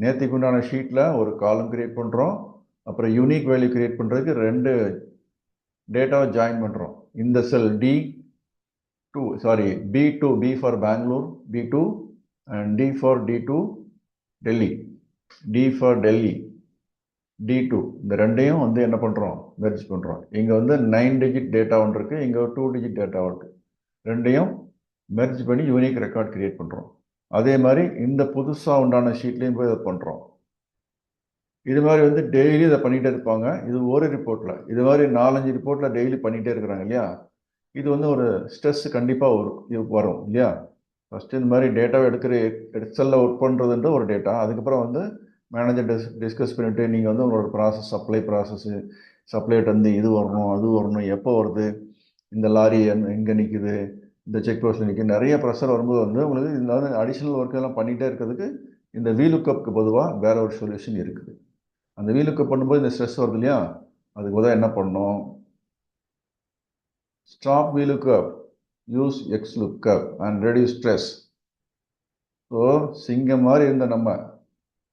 நேற்றுக்கு உண்டான ஷீட்டில் ஒரு காலம் கிரியேட் பண்ணுறோம், அப்புறம் யூனிக் வேல்யூ கிரியேட் பண்ணுறதுக்கு 2 டேட்டாவை ஜாயின் பண்ணுறோம். இந்த cell B2, B for Bangalore B2 and D2 Delhi, D for Delhi D2, இந்த ரெண்டையும் வந்து என்ன பண்ணுறோம், மெர்ஜ் பண்ணுறோம். இங்கே வந்து 9 டிஜிட் டேட்டா ஒன்று இருக்குது, இங்கே 2 டிஜிட் டேட்டா இருக்குது. ரெண்டையும் மெர்ஜ் பண்ணி யூனிக் ரெக்கார்ட் கிரியேட் பண்ணுறோம். அதே மாதிரி இந்த புதுசாக உண்டான ஷீட்லேயும் போய் இதை பண்ணுறோம். இது மாதிரி வந்து டெய்லி இதை பண்ணிகிட்டே இருப்பாங்க. இது ஒரு ரிப்போர்ட்டில், இது மாதிரி 4-5 ரிப்போர்ட்டில் டெய்லி பண்ணிகிட்டே இருக்கிறாங்க இல்லையா. இது வந்து ஒரு ஸ்ட்ரெஸ் கண்டிப்பாக வரும் இல்லையா. ஃபஸ்ட்டு இந்த மாதிரி டேட்டாவை எக்ஸலில் ஒர்க் பண்ணுறதுன்ற ஒரு டேட்டா, அதுக்கப்புறம் வந்து மேனேஜர் டிஸ்கஸ் பண்ணிவிட்டு நீங்கள் வந்து உங்களோட ப்ராசஸ், சப்ளைட்டு வந்து இது வரணும் அது வரணும், எப்போ வருது, இந்த லாரி எங்கே நிற்குது, இந்த செக் போஸ்ட்டில் நிற்குது, நிறைய ப்ரெஷர் வரும்போது வந்து உங்களுக்கு இந்த அடிஷ்னல் ஒர்க் எல்லாம் பண்ணிகிட்டே இருக்கிறதுக்கு இந்த VLOOKUPக்கு பொதுவாக வேற ஒரு சொல்யூஷன் இருக்குது. அந்த VLOOKUP பண்ணும்போது இந்த ஸ்ட்ரெஸ் வருது இல்லையா, அதுக்கு உதவ என்ன பண்ணணும், stop VLOOKUP, use XLOOKUP and reduce stress. So சிங்கம் மாதிரி இருந்த நம்ம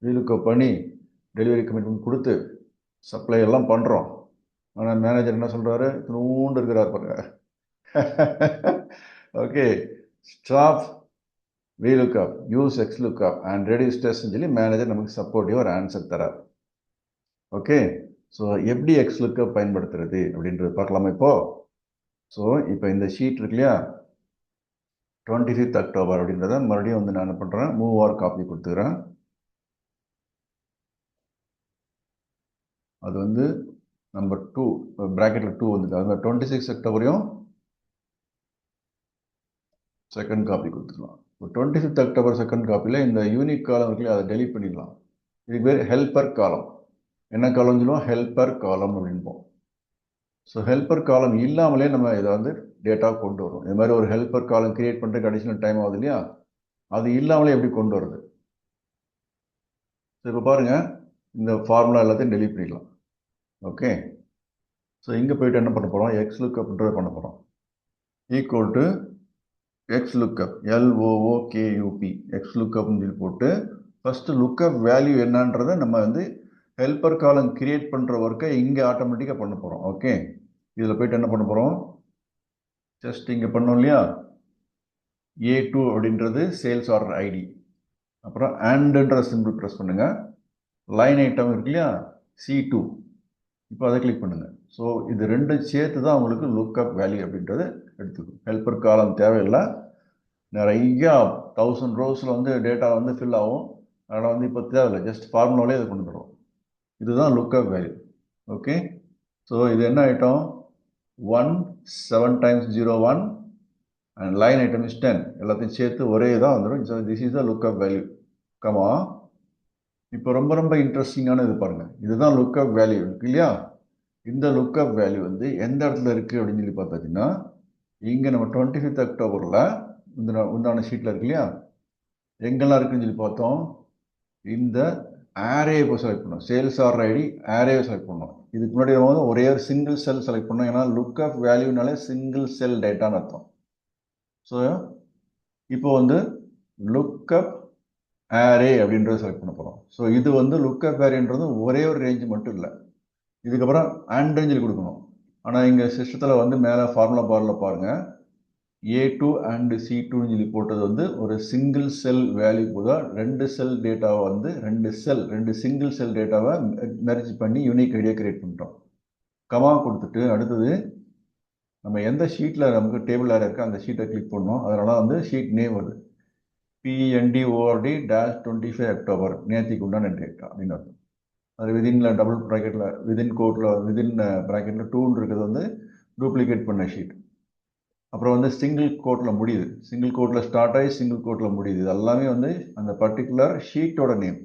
VLOOKUP பண்ணி டெலிவரி கமிட்மெண்ட் கொடுத்து சப்ளை எல்லாம் பண்ணுறோம். ஆனால் மேனேஜர் என்ன சொல்கிறாரு, நூண்டு இருக்கிறார் பாருங்க. Okay, stop VLOOKUP, use XLOOKUP and reduce ஸ்ட்ரெஸ்ன்னு சொல்லி மேனேஜர் நமக்கு சப்போர்ட்டிவ் ஒரு ஆன்சர் தரார். ஓகே, ஸோ எப்படி XLOOKUP பயன்படுத்துறது அப்படின்றது பார்க்கலாமா இப்போ. ஸோ இப்போ இந்த ஷீட் இருக்கு இல்லையா, 25th அக்டோபர் அப்படின்றத மறுபடியும் வந்து நான் என்ன பண்ணுறேன், மூவ் ஆர் காப்பி கொடுத்துக்கிறேன். அது வந்து நம்பர் 2 ப்ராக்கெட்டில் 2 வந்துட்டு அந்த 26 அக்டோபரையும் செகண்ட் காப்பி கொடுத்துக்கலாம். இப்போ 25th அக்டோபர் செகண்ட் காப்பியில் இந்த யூனிக் காலம் இருக்குல்ல, அதை டெலிட் பண்ணிடலாம். இதுக்கு பேர் ஹெல்ப்பர் காலம். என்ன காலம்னு சொல்லுவோம்? ஹெல்ப்பர் காலம் அப்படின்போம். ஸோ ஹெல்ப்பர் காலம் இல்லாமலே நம்ம இதை வந்து டேட்டா கொண்டு வரும். இது மாதிரி ஒரு ஹெல்ப்பர் காலம் கிரியேட் பண்ணுறதுக்கு அடிஷனல் டைம் ஆகுது இல்லையா, அது இல்லாமலே எப்படி கொண்டு வருது? ஸோ இப்போ பாருங்கள், இந்த ஃபார்முலா எல்லாத்தையும் டெலிட் பண்ணிடலாம். ஓகே, ஸோ இங்கே போயிட்டு என்ன பண்ண போகிறோம்? எக்ஸ் லுக்கப்ன்றதை பண்ண போகிறோம். Equal to X lookup, LOOKUP, எக்ஸ் லுக்கப்னு சொல்லி போட்டு ஃபஸ்ட்டு லுக்கப் வேல்யூ என்னன்றதை நம்ம வந்து ஹெல்ப்பர் காலம் கிரியேட் பண்ணுற ஒர்க்கை இங்கே ஆட்டோமேட்டிக்காக பண்ண போகிறோம். ஓகே, இதில் போய்ட்டு என்ன பண்ண போகிறோம்? ஜஸ்ட் இங்கே பண்ணோம் இல்லையா, A2 அப்படின்றது சேல்ஸ் ஆர்டர் ஐடி, அப்புறம் ஆண்டுன்ற சிம்பிள் ப்ரெஸ் பண்ணுங்கள். லைன் ஐட்டம் இருக்கு இல்லையா, C2, இப்போ அதை கிளிக் பண்ணுங்கள். ஸோ இது ரெண்டும் சேர்த்து தான் உங்களுக்கு லுக்கப் வேல்யூ அப்படின்றது எடுத்துக்கும். ஹெல்ப்பர் காலம் தேவையில்லை, நிறையா 1000 ரோஸில் வந்து டேட்டா வந்து ஃபில் ஆகும். அதனால் வந்து இப்போ தேவையில்லை, ஜஸ்ட் ஃபார்முலாவிலே இதை கொண்டு வந்துடும். இதுதான் லுக்கப் வேல்யூ. ஓகே, ஸோ இது என்ன item? 1 7 times 0 1 and line item is 10. எல்லாத்தையும் சேர்த்து ஒரே இதாக வந்துடும். So this is the lookup value. Comma, இப்போ ரொம்ப ரொம்ப இன்ட்ரெஸ்டிங்கான இது பாருங்கள், இதுதான் லுக்கப் வேல்யூ இருக்கு இல்லையா. இந்த லுக்கப் வேல்யூ வந்து எந்த இடத்துல இருக்குது அப்படின்னு சொல்லி பார்த்தாச்சுன்னா, இங்கே நம்ம 25th அக்டோபரில் உண்டான ஷீட்டில் இருக்கு இல்லையா, எங்கெல்லாம் இருக்குன்னு சொல்லி பார்த்தோம். இந்த ஆரேயை இப்போ செலக்ட் பண்ணோம். சேல்ஸ் ஆர்டர் ஐடி ஆரேயை செலக்ட் பண்ணோம். இதுக்கு முன்னாடி நம்ம வந்து ஒரே ஒரு சிங்கிள் செல் செலக்ட் பண்ணோம். ஏன்னா லுக்கப் வேல்யூனாலே சிங்கிள் செல் டேட்டான்னு அர்த்தம். ஸோ இப்போ வந்து லுக்கப் ஆரே அப்படின்றத செலக்ட் பண்ண போகிறோம். ஸோ இது வந்து லுக்கப் ஆரேன்றது ஒரே ஒரு ரேஞ்சு மட்டும் இல்லை, இதுக்கப்புறம் ஆண்ட் ரேஞ்சில் கொடுக்கணும். ஆனால் இங்கே சிஸ்டத்தில் வந்து மேலே ஃபார்முலா பாரில் பாருங்கள், A2 அண்ட் C2ன்னு சொல்லி போட்டது வந்து ஒரு சிங்கிள் செல் வேல்யூ போதா, ரெண்டு செல் டேட்டாவை வந்து ரெண்டு சிங்கிள் செல் டேட்டாவை மெர்ஜ் பண்ணி யூனிக் ஐடியா கிரியேட் பண்ணிட்டோம். கமா கொடுத்துட்டு அடுத்தது நம்ம எந்த ஷீட்டில் நமக்கு டேபிள் ஏர் இருக்கோ அந்த ஷீட்டை கிளிக் பண்ணோம். அதனால வந்து ஷீட் நேம் வருது, PNDORD-25 அக்டோபர், நேற்றுக்கு உண்டான டேட்டா அப்படின்னு அர்த்தம். அது விதின்ல டபுள் ப்ராக்கெட்டில் விதின் ப்ராக்கெட்டில் 2 இருக்கிறது வந்து டூப்ளிகேட் பண்ண ஷீட். அப்புறம் வந்து சிங்கிள் கோட்டில் முடியுது, சிங்கிள் கோட்டில் ஸ்டார்ட் ஆகி சிங்கிள் கோட்டில் முடியுது. இது எல்லாமே வந்து அந்த பர்டிகுலர் ஷீட்டோட நேம்.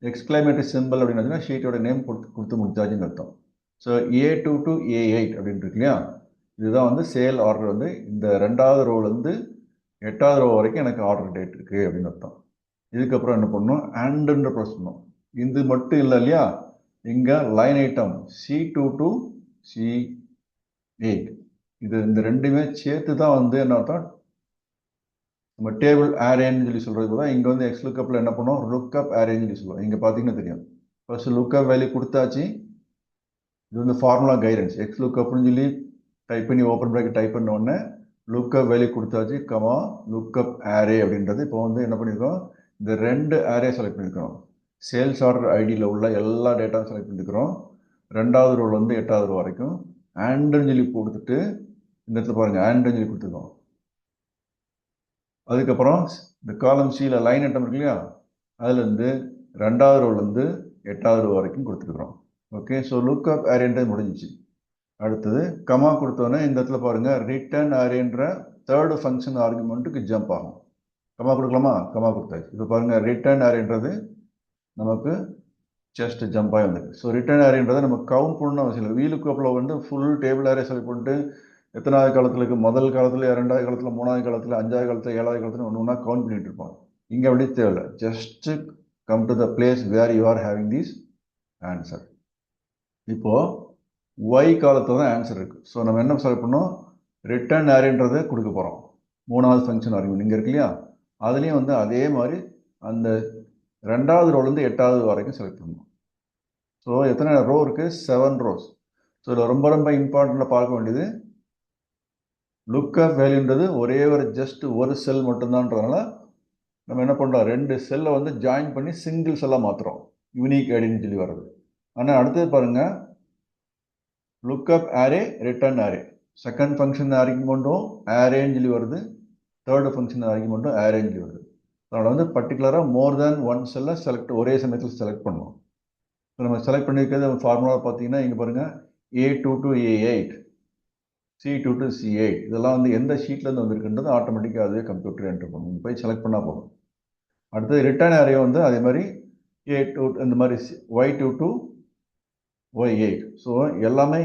எக்ஸ்கிளைமேட்டரி சிம்பிள் அப்படின்னா ஷீட்டோட நேம் கொடுத்து முடிச்சாச்சுன்னு அர்த்தம். ஸோ A2 to A8 அப்படின்னு இருக்கு இல்லையா, இதுதான் வந்து சேல் ஆர்டர். வந்து இந்த 2வது ரோலேருந்து 8வது ரோ வரைக்கும் எனக்கு ஆர்டர் டேட் இருக்குது அப்படின்னு அர்த்தம். இதுக்கப்புறம் என்ன பண்ணணும்? ஆண்டுன்ற ப்ரெஸ் பண்ணணும். இது மட்டும் இல்லை இல்லையா, இங்கே line item C2 to C8, இந்த ரெண்டுமே சேர்த்து தான் வந்து என்ன அர்த்தம், நம்ம டேபிள் ஆரேன்னு சொல்லி சொல்கிறது தான். இங்கே வந்து எக்ஸ் லுக்கப்பில் என்ன பண்ணோம்? லுக்கப் ஆரேன்னு சொல்லி சொல்லுவோம். இங்கே பார்த்தீங்கன்னா தெரியும், ஃபர்ஸ்ட் லுக்கப் வேல்யூ கொடுத்தாச்சு. இது வந்து ஃபார்முலா கைடன்ஸ். எக்ஸ் லுக்கப்னு சொல்லி டைப் பண்ணி ஓப்பன் ப்ராக்கெட் டைப் பண்ண உடனே லுக்கப் வேல்யூ கொடுத்தாச்சு, கமா லுக்கப் ஆரே அப்படின்றது. இப்போ வந்து என்ன பண்ணியிருக்கோம்? இந்த 2 ஆரே செலக்ட் பண்ணியிருக்கிறோம். சேல்ஸ் ஆர்டர் ஐடியில் உள்ள எல்லா டேட்டாவும் செலக்ட் பண்ணியிருக்கிறோம். 2வது ரோல் வந்து 8வது ரோ வரைக்கும் ஆண்டுன்னு சொல்லி கொடுத்துட்டு இந்த இடத்துல பாருங்கள் ஆண்டுன்னு சொல்லி கொடுத்துருக்கோம். அதுக்கப்புறம் இந்த காலம் சியில் லைன் ஐட்டம் இருக்கு இல்லையா, அதுலேருந்து 2வது ரோலேருந்து 8வது ரோ வரைக்கும் கொடுத்துருக்குறோம். ஓகே, ஸோ லுக்கப் ஆரேன்றது முடிஞ்சிச்சு. அடுத்தது கமா கொடுத்தோன்னே இந்த இடத்துல பாருங்கள் ரிட்டர்ன் ஆரேன்ற 3rd ஃபங்க்ஷன் ஆர்குமெண்ட்டுக்கு ஜம்ப் ஆகும். கமா கொடுக்கலாமா? கமா கொடுத்தாச்சு. இப்போ பாருங்கள் ரிட்டர்ன் ஆரேன்றது நமக்கு ஜஸ்ட் ஜம்ப் ஆகி வந்திருக்கு. ஸோ ரிட்டர்ன் ஆரேன்றதை நம்ம கவுண்ட் பண்ணணும் அவசியம் இல்லை. VLOOKUPல வந்து ஃபுல் டேபிள் ஆரே செலக்ட் பண்ணிட்டு எத்தனாவது காலத்தில் இருக்குது, முதல் காலத்தில், 2வது காலத்தில், 3வது காலத்தில், 5வது காலத்தில், 7வது காலத்தில் ஒன்று ஒன்றா கவுண்ட் பண்ணிட்டு இருப்போம். இங்கே அப்படி தேவையில்லை, just come to the place where you are having this answer. இப்போது ஒய் காலத்தில் தான் ஆன்சர் இருக்குது. ஸோ நம்ம என்ன செலக்ட் பண்ணோம்? ரிட்டர்ன் ஆரேன்றதை கொடுக்க போகிறோம். 3வது ஃபங்க்ஷன் ஆர்குமெண்ட் இங்கே இருக்கு இல்லையா, அதுலேயும் வந்து அதே மாதிரி அந்த 2வது ரோலேருந்து 8வது வரைக்கும் செலக்ட் பண்ணணும். ஸோ எத்தனை ரோ இருக்குது? 7 ரோஸ். ஸோ இதில் ரொம்ப ரொம்ப இம்பார்ட்டண்ட்டாக பார்க்க வேண்டியது, லுக்கப் வேல்யூன்றது ஒரே ஒரு ஜஸ்ட் ஒரு செல் மட்டும்தான்றதுனால நம்ம என்ன பண்ணுறோம்? 2 செல்லை வந்து ஜாயின் பண்ணி சிங்கிள் செல்லாக மாற்றுறோம், யூனிக் ஐடின்னு சொல்லி வருது. ஆனால் அடுத்தது பாருங்கள், லுக்கப் ஆரே ரிட்டர்ன் ஆரே, செகண்ட் ஃபங்க்ஷன் ஆர்குமெண்ட்டும் ஆரேன்னு சொல்லி வருது, 3rd ஃபங்க்ஷன் ஆர்குமெண்ட்டும் ஆரேன்னு சொல்லி வருது. அதனால் வந்து பர்டிகுலராக மோர் தேன் ஒன் செல்லை ஒரே சமயத்தில் செலக்ட் பண்ணுவோம். நம்ம செலக்ட் பண்ணியிருக்கிறது ஃபார்முலா பார்த்தீங்கன்னா இங்கே பாருங்கள் A2 to A8, C2 to C8 இதெல்லாம் வந்து எந்த ஷீட்லேருந்து வந்திருக்குன்றது ஆட்டோமேட்டிக்காக அதுவே கம்ப்யூட்டர் என்ட்ரு பண்ணும். நீங்கள் போய் செலக்ட் பண்ணால் போதும். அடுத்தது ரிட்டர்ன் அரே வந்து அதே மாதிரி A2 இந்த மாதிரி Y2 to Y8. ஸோ எல்லாமே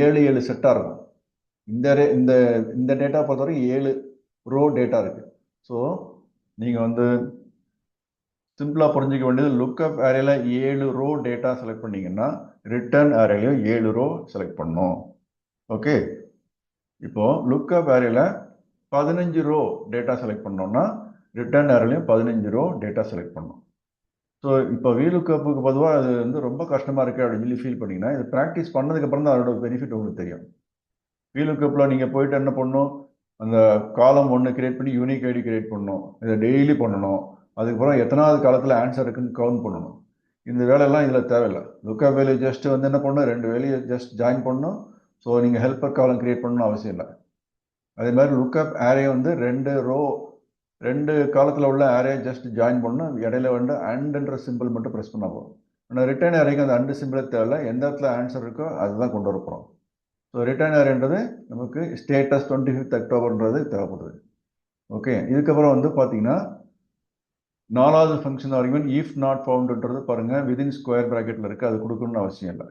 7 செட்டாக இருக்கும். இந்த டேட்டா பொறுத்தவரைக்கும் 7 ரோ டேட்டா இருக்குது. ஸோ நீங்கள் வந்து சிம்பிளாக புரிஞ்சிக்க வேண்டியது லுக்அப் அரேல 7 ரோ டேட்டா செலக்ட் பண்ணிங்கன்னா ரிட்டர்ன் அரேலையும் 7 ரோ செலக்ட் பண்ணணும். ஓகே, இப்போது லுக்அப் அரேல 15 ரோ டேட்டா செலக்ட் பண்ணோம்னா ரிட்டர்ன் அரேலையும் 15 ரோ டேட்டா செலக்ட் பண்ணணும். ஸோ இப்போ வீலுக்கப்புக்கு பொதுவாக அது வந்து ரொம்ப கஷ்டமாக இருக்குது அப்படின்னு சொல்லி ஃபீல் பண்ணிங்கன்னா இது ப்ராக்டிஸ் பண்ணதுக்கப்புறம் தான் அதோட பெனிஃபிட் உங்களுக்கு தெரியும். வீலுக்கப்பில் நீங்கள் போயிட்டு என்ன பண்ணணும், அந்த காலம் ஒன்று கிரியேட் பண்ணி யூனிக் ஐடி கிரியேட் பண்ணணும், இதை டெய்லி பண்ணணும், அதுக்கப்புறம் எத்தனாவது காலத்தில் ஆன்சர் இருக்குன்னு கவுண்ட் பண்ணணும். இந்த வேலையெல்லாம் இதில் தேவையில்லை. லுக்கப் வேல்யூ ஜஸ்ட் வந்து என்ன பண்ணணும், 2 வேல்யூ ஜஸ்ட் ஜாயின் பண்ணணும். ஸோ நீங்கள் ஹெல்ப்பர் காலம் கிரியேட் பண்ணணும் அவசியம் இல்லை. அதே மாதிரி லுக்கப் ஆரே வந்து 2 காலத்தில் உள்ள ஆரே ஜஸ்ட் ஜாயின் பண்ணணும். இடையில வந்து அண்ட்ன்ற சிம்பிள் மட்டும் ப்ரெஸ் பண்ணால் போதும். ஆனால் ரிட்டர்ன் ஆரேக்கு அந்த அண்டு சிம்பிளே தேவையில்லை. எந்த இடத்துல ஆன்சர் இருக்கோ அதுதான் கொண்டு வர போகிறோம். ஸோ ரிட்டர்ன் அரேன்றது நமக்கு ஸ்டேட்டஸ் 25th அக்டோபர்ன்றது தேவைப்படுது. ஓகே, இதுக்கப்புறம் வந்து பார்த்தீங்கன்னா 4வது ஃபங்க்ஷன் ஆர்குமெண்ட் இஃப் நாட் ஃபவுண்டுன்றது பாருங்கள் விதின் ஸ்கொயர் ப்ராக்கெட்டில் இருக்குது. அது கொடுக்கணும்னு அவசியம் இல்லை.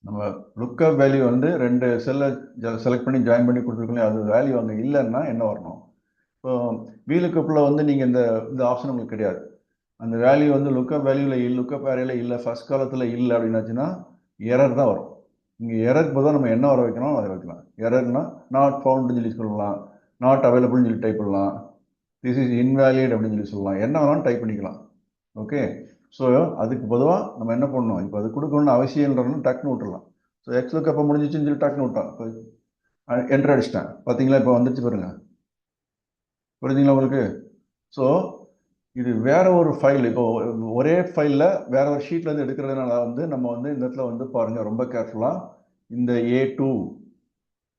நம்ம லுக்கப் வேல்யூ வந்து 2 செல்லை செலக்ட் பண்ணி ஜாயின் பண்ணி கொடுத்துருக்கோம். அது வேல்யூ அங்கே இல்லைன்னா என்ன வரணும்? ஸோ வீலுக்கப்பில் வந்து நீங்கள் இந்த ஆப்ஷன் உங்களுக்கு கிடையாது. அந்த வேல்யூ வந்து லுக்கப் வேல்யூவில் இல்லை, லுக்கப் அரேல இல்லை, ஃபர்ஸ்ட் காலத்தில் இல்லை அப்படின்னாச்சுன்னா எரர் தான் வரும். இங்கே எரருக்கு போதும் நம்ம என்ன வர வைக்கணும் அதை வைக்கலாம். எரர்னா நாட் ஃபவுண்டுன்னு சொல்லி சொல்லலாம், நாட் அவைலபிள்னு சொல்லி டைப் பண்ணலாம், திஸ் இஸ் இன்வேலிட் அப்படின்னு சொல்லி சொல்லலாம், என்ன வேணாலும் டைப் பண்ணிக்கலாம். ஓகே, ஸோ அதுக்கு பொதுவாக நம்ம என்ன பண்ணணும், இப்போ அது கொடுக்கணும்னு அவசியம்ன்றதுன்னு டக்குன்னு விட்டுடலாம். ஸோ எக்ஸ்லுக்கு அப்போ முடிஞ்சிச்சுன்னு சொல்லி டக்குன்னு விட்டோம். இப்போ என்ட்ரு அடிச்சிட்டேன் பார்த்தீங்களா, இப்போ வந்துச்சு பாருங்க, புரிஞ்சுங்களா உங்களுக்கு? ஸோ இது வேற ஒரு ஃபைல், இப்போ ஒரே ஃபைலில் வேற ஒரு ஷீட்லேருந்து எடுக்கிறதுனால வந்து நம்ம வந்து இந்த இடத்துல வந்து பாருங்கள் ரொம்ப கேர்ஃபுல்லாக இந்த A2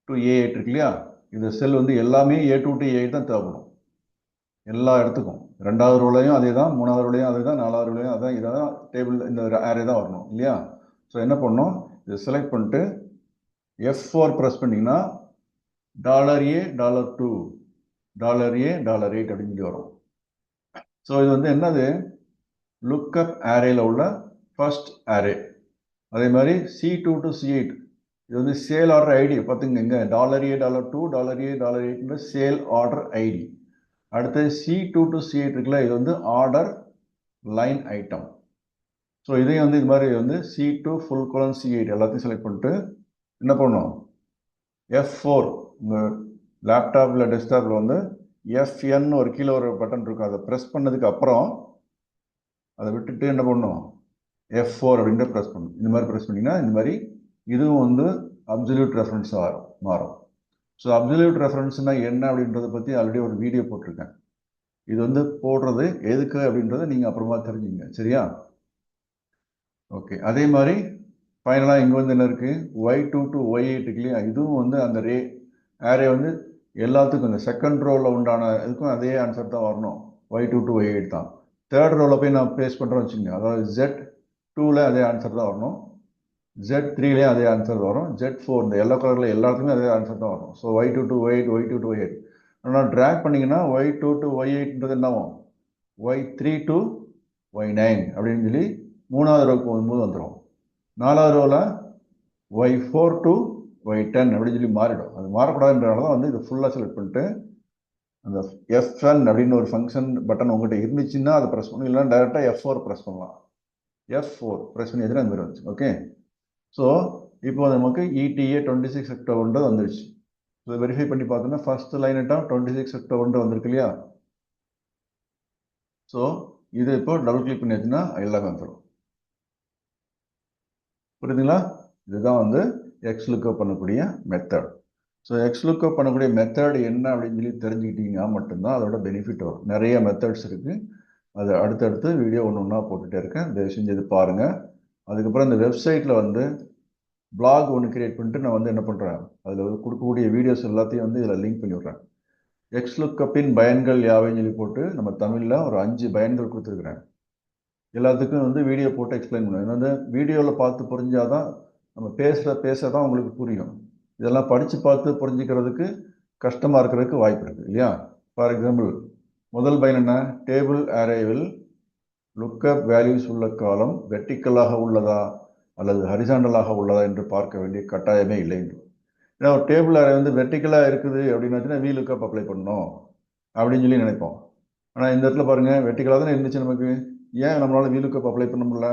to A8 இருக்கு இல்லையா, இந்த செல் வந்து எல்லாமே A2 to A8 தான் தேவைப்படும் எல்லா இடத்துக்கும். 2வது ரோலையும் அதே தான், 3வது ரோலையும் அதே தான், 4வது ரோலையும் அதான், இதை தான் டேபிள் இந்த அரே தான் வரணும் இல்லையா. ஸோ என்ன பண்ணணும், இதை செலக்ட் பண்ணிட்டு F4 ப்ரெஸ் பண்ணிங்கன்னா $A, $2, $A, $8 அப்படின்னு சொல்லி வரும். ஸோ இது வந்து என்னது, லுக்கப் அரேல உள்ள ஃபர்ஸ்ட் அரே. அதே மாதிரி C2 to C8 இது வந்து சேல் ஆர்டர் ஐடி பார்த்துங்க, இங்கே $A, $2, $A, $8 sale order ID. அடுத்து C2 to C8 இருக்குல்ல, இது வந்து ஆர்டர் லைன் ஐட்டம். ஸோ இதையும் வந்து இது மாதிரி வந்து C2 full colon C8 எல்லாத்தையும் செலக்ட் பண்ணிட்டு என்ன பண்ணணும், F4 உங்கள் லேப்டாப்பில் டெஸ்க்டாப்பில் வந்து FN ஒரு கீழே ஒரு பட்டன் இருக்கும், அதை ப்ரெஸ் பண்ணதுக்கு அப்புறம் அதை விட்டுட்டு என்ன பண்ணணும், F4 அப்படின்ற ப்ரெஸ் பண்ணணும். இந்த மாதிரி ப்ரெஸ் பண்ணிங்கன்னா இந்த மாதிரி இதுவும் வந்து அப்சல்யூட் ரெஃபரன்ஸாக மாறும். ஸோ அப்சல்யூட் ரெஃபரன்ஸ்னால் என்ன அப்படின்றத பற்றி ஆல்ரெடி ஒரு வீடியோ போட்டிருக்கேன். இது வந்து போடுறது எதுக்கு அப்படின்றத நீங்கள் அப்புறமா தெரிஞ்சுங்க, சரியா? ஓகே, அதே மாதிரி ஃபைனலாக இங்கே வந்து என்ன இருக்குது, Y2 to Y8 இல்லையா, இதுவும் வந்து அந்த அரே வந்து எல்லாத்துக்கும் இந்த செகண்ட் ரோவில் உண்டான இதுக்கும் அதே ஆன்சர் தான் வரணும். Y2 to Y8 தான். 3rd ரோவில் போய் நான் பேஸ் பண்ணுறேன்னு வச்சுக்கோங்க, அதாவது Z2ல அதே ஆன்சர் தான் வரணும், Z3லேயே அதே ஆன்சர் வரும், Z4 இந்த எல்லோ கலரில் எல்லாத்துக்குமே அதே ஆன்சர் தான் வரும். So Y2 to Y8, Y2 to Y8 ஆனால் ட்ராக் பண்ணிங்கன்னா Y2 to Y8ன்றது என்ன ஆகும், Y3 to Y9 அப்படின்னு சொல்லி 3வது ரோவுக்கு போகும்போது வந்துடும். 4வது ரோவில் Y4 to Y10 அப்படின்னு சொல்லி மாறிடும். அது மாறக்கூடாதுன்றனால தான் வந்து இதை ஃபுல்லாக செலக்ட் பண்ணிட்டு அந்த FN அப்படின்னு ஒரு ஃபங்க்ஷன் பட்டன் உங்கள்கிட்ட இருந்துச்சுன்னா அதை ப்ரெஸ் பண்ணணும், இல்லைன்னா டேரெக்டாக F4 ப்ரெஸ் பண்ணலாம். F4 ப்ரெஸ் பண்ணி எதுனா அந்த மாதிரி வந்துச்சு. ஓகே, ஸோ இப்போ நமக்கு ETA 26 அக்டோபர்ன்றது வந்துடுச்சு. ஸோ வெரிஃபை பண்ணி பார்த்தோன்னா ஃபர்ஸ்ட் லைன் ஐட்டம் 26 அக்டோபர்ன்றது வந்திருக்கு இல்லையா. ஸோ இது இப்போ டபுள் கிளிக் பண்ணியாச்சுன்னா எல்லாமே வந்துடும். புரியுதுங்களா? இதுதான் வந்து எக்ஸ்லுக்கப் பண்ணக்கூடிய மெத்தட். ஸோ எக்ஸ்லுக்கப் பண்ணக்கூடிய மெத்தட் என்ன அப்படின்னு சொல்லி தெரிஞ்சுக்கிட்டீங்கன்னா மட்டும்தான் அதோட பெனிஃபிட் வரும். நிறைய மெத்தட்ஸ் இருக்குது, அது அடுத்தடுத்து வீடியோ ஒன்று ஒன்றா போட்டுகிட்டே இருக்கேன், தயவு செஞ்சு இது பாருங்கள். அதுக்கப்புறம் இந்த வெப்சைட்டில் வந்து பிளாக் ஒன்று கிரியேட் பண்ணிட்டு நான் வந்து என்ன பண்ணுறேன், அதில் வந்து கொடுக்கக்கூடிய வீடியோஸ் எல்லாத்தையும் வந்து இதில் லிங்க் பண்ணி விட்றேன். எக்ஸ்லுக்கப்பின் பயன்கள் யாவைன்னு சொல்லி போட்டு நம்ம தமிழில் ஒரு 5 பயன்கள் கொடுத்துருக்குறேன். எல்லாத்துக்கும் வந்து வீடியோ போட்டு எக்ஸ்பிளைன் பண்ணுவேன். ஏன்னா வந்து வீடியோவில் பார்த்து புரிஞ்சாதான் நம்ம பேச தான் உங்களுக்கு புரியும். இதெல்லாம் படித்து பார்த்து புரிஞ்சுக்கிறதுக்கு கஷ்டமாக இருக்கிறதுக்கு வாய்ப்பு இருக்குது இல்லையா? ஃபார் எக்ஸாம்பிள் முதல் பயன் என்ன? டேபிள் அரேவில் லுக்கப் வேல்யூஸ் உள்ள காலம் வெர்டிக்கலாக உள்ளதா அல்லது ஹரிசாண்டலாக உள்ளதா என்று பார்க்க வேண்டிய கட்டாயமே இல்லை என்று. ஏன்னா ஒரு டேபிள் அரே வந்து வெர்டிக்கலாக இருக்குது அப்படின்னாச்சுன்னா வி லுக்கப் அப்ளை பண்ணணும் அப்படின்னு சொல்லி நினைப்போம். ஆனால் இந்த இடத்துல பாருங்கள் வெர்டிக்கலாக தானே இருந்துச்சு நமக்கு. ஏன் நம்மளால் வி லுக்கப் அப்ளை பண்ண முடியல?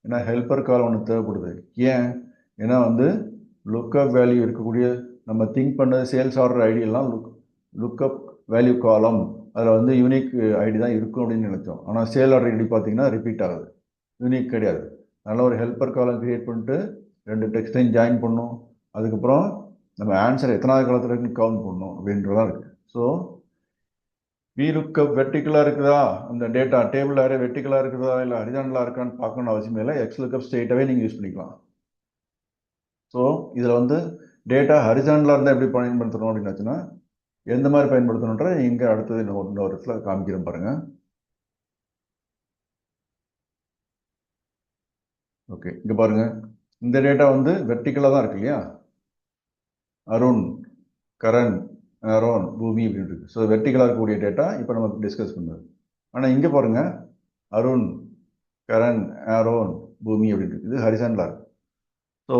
ஏன்னா ஹெல்ப்பர் காலம் ஒன்று தேவைப்படுது. ஏன்? ஏன்னா வந்து லுக்கப் வேல்யூ இருக்கக்கூடிய நம்ம திங்க் பண்ண சேல்ஸ் ஆர்டர் ஐடியெல்லாம் லுக்கப் வேல்யூ காலம் அதில் வந்து யூனிக் ஐடி தான் இருக்கும் அப்படின்னு நினைச்சோம். ஆனால் சேல் ஆர்டர் ஐடி பார்த்தீங்கன்னா ரிப்பீட் ஆகுது, யூனிக் கிடையாது. அதனால் ஒரு ஹெல்ப்பர் காலம் கிரியேட் பண்ணிட்டு 2 டெக்ஸ்டைன் ஜாயின் பண்ணணும். அதுக்கப்புறம் நம்ம ஆன்சர் எத்தனாவது காலத்தில் இருக்குன்னு கவுண்ட் பண்ணணும் அப்படின்றதான் இருக்குது. ஸோ வி லுக்கப் வெர்டிக்கலாக இருக்குதா, அந்த டேட்டா டேபிள் அரே வெர்டிக்கலாக இருக்குதா இல்லை ஹரிசாண்டலாக இருக்கான்னு பார்க்கணும்னு அவசியமே இல்லை. எக்ஸ் லுக்கப் ஸ்ட்ரெயிட்டாகவே நீங்கள் யூஸ் பண்ணிக்கலாம். ஸோ இதில் வந்து டேட்டா ஹரிசாண்டலாக இருந்தால் எப்படி பயன்படுத்தணும் அப்படின்னாச்சுன்னா எந்த மாதிரி பயன்படுத்தணுன்ற இங்கே அடுத்தது இன்னொரு இடத்துல காமிக்கிறேன் பாருங்கள். ஓகே, இங்கே பாருங்கள். இந்த டேட்டா வந்து வெர்டிக்கலாக தான் இருக்கு இல்லையா? அருண், கரண், ஆரோன், பூமி அப்படின்னு இருக்கு. ஸோ வெர்டிக்கலாக இருக்கக்கூடிய டேட்டா இப்போ நம்ம டிஸ்கஸ் பண்ணுறது. ஆனால் இங்கே பாருங்கள், அருண், கரண், ஆரோன், பூமி அப்படின்னு இருக்கு. இது ஹரிசாண்டலாக இருக்கு. ஸோ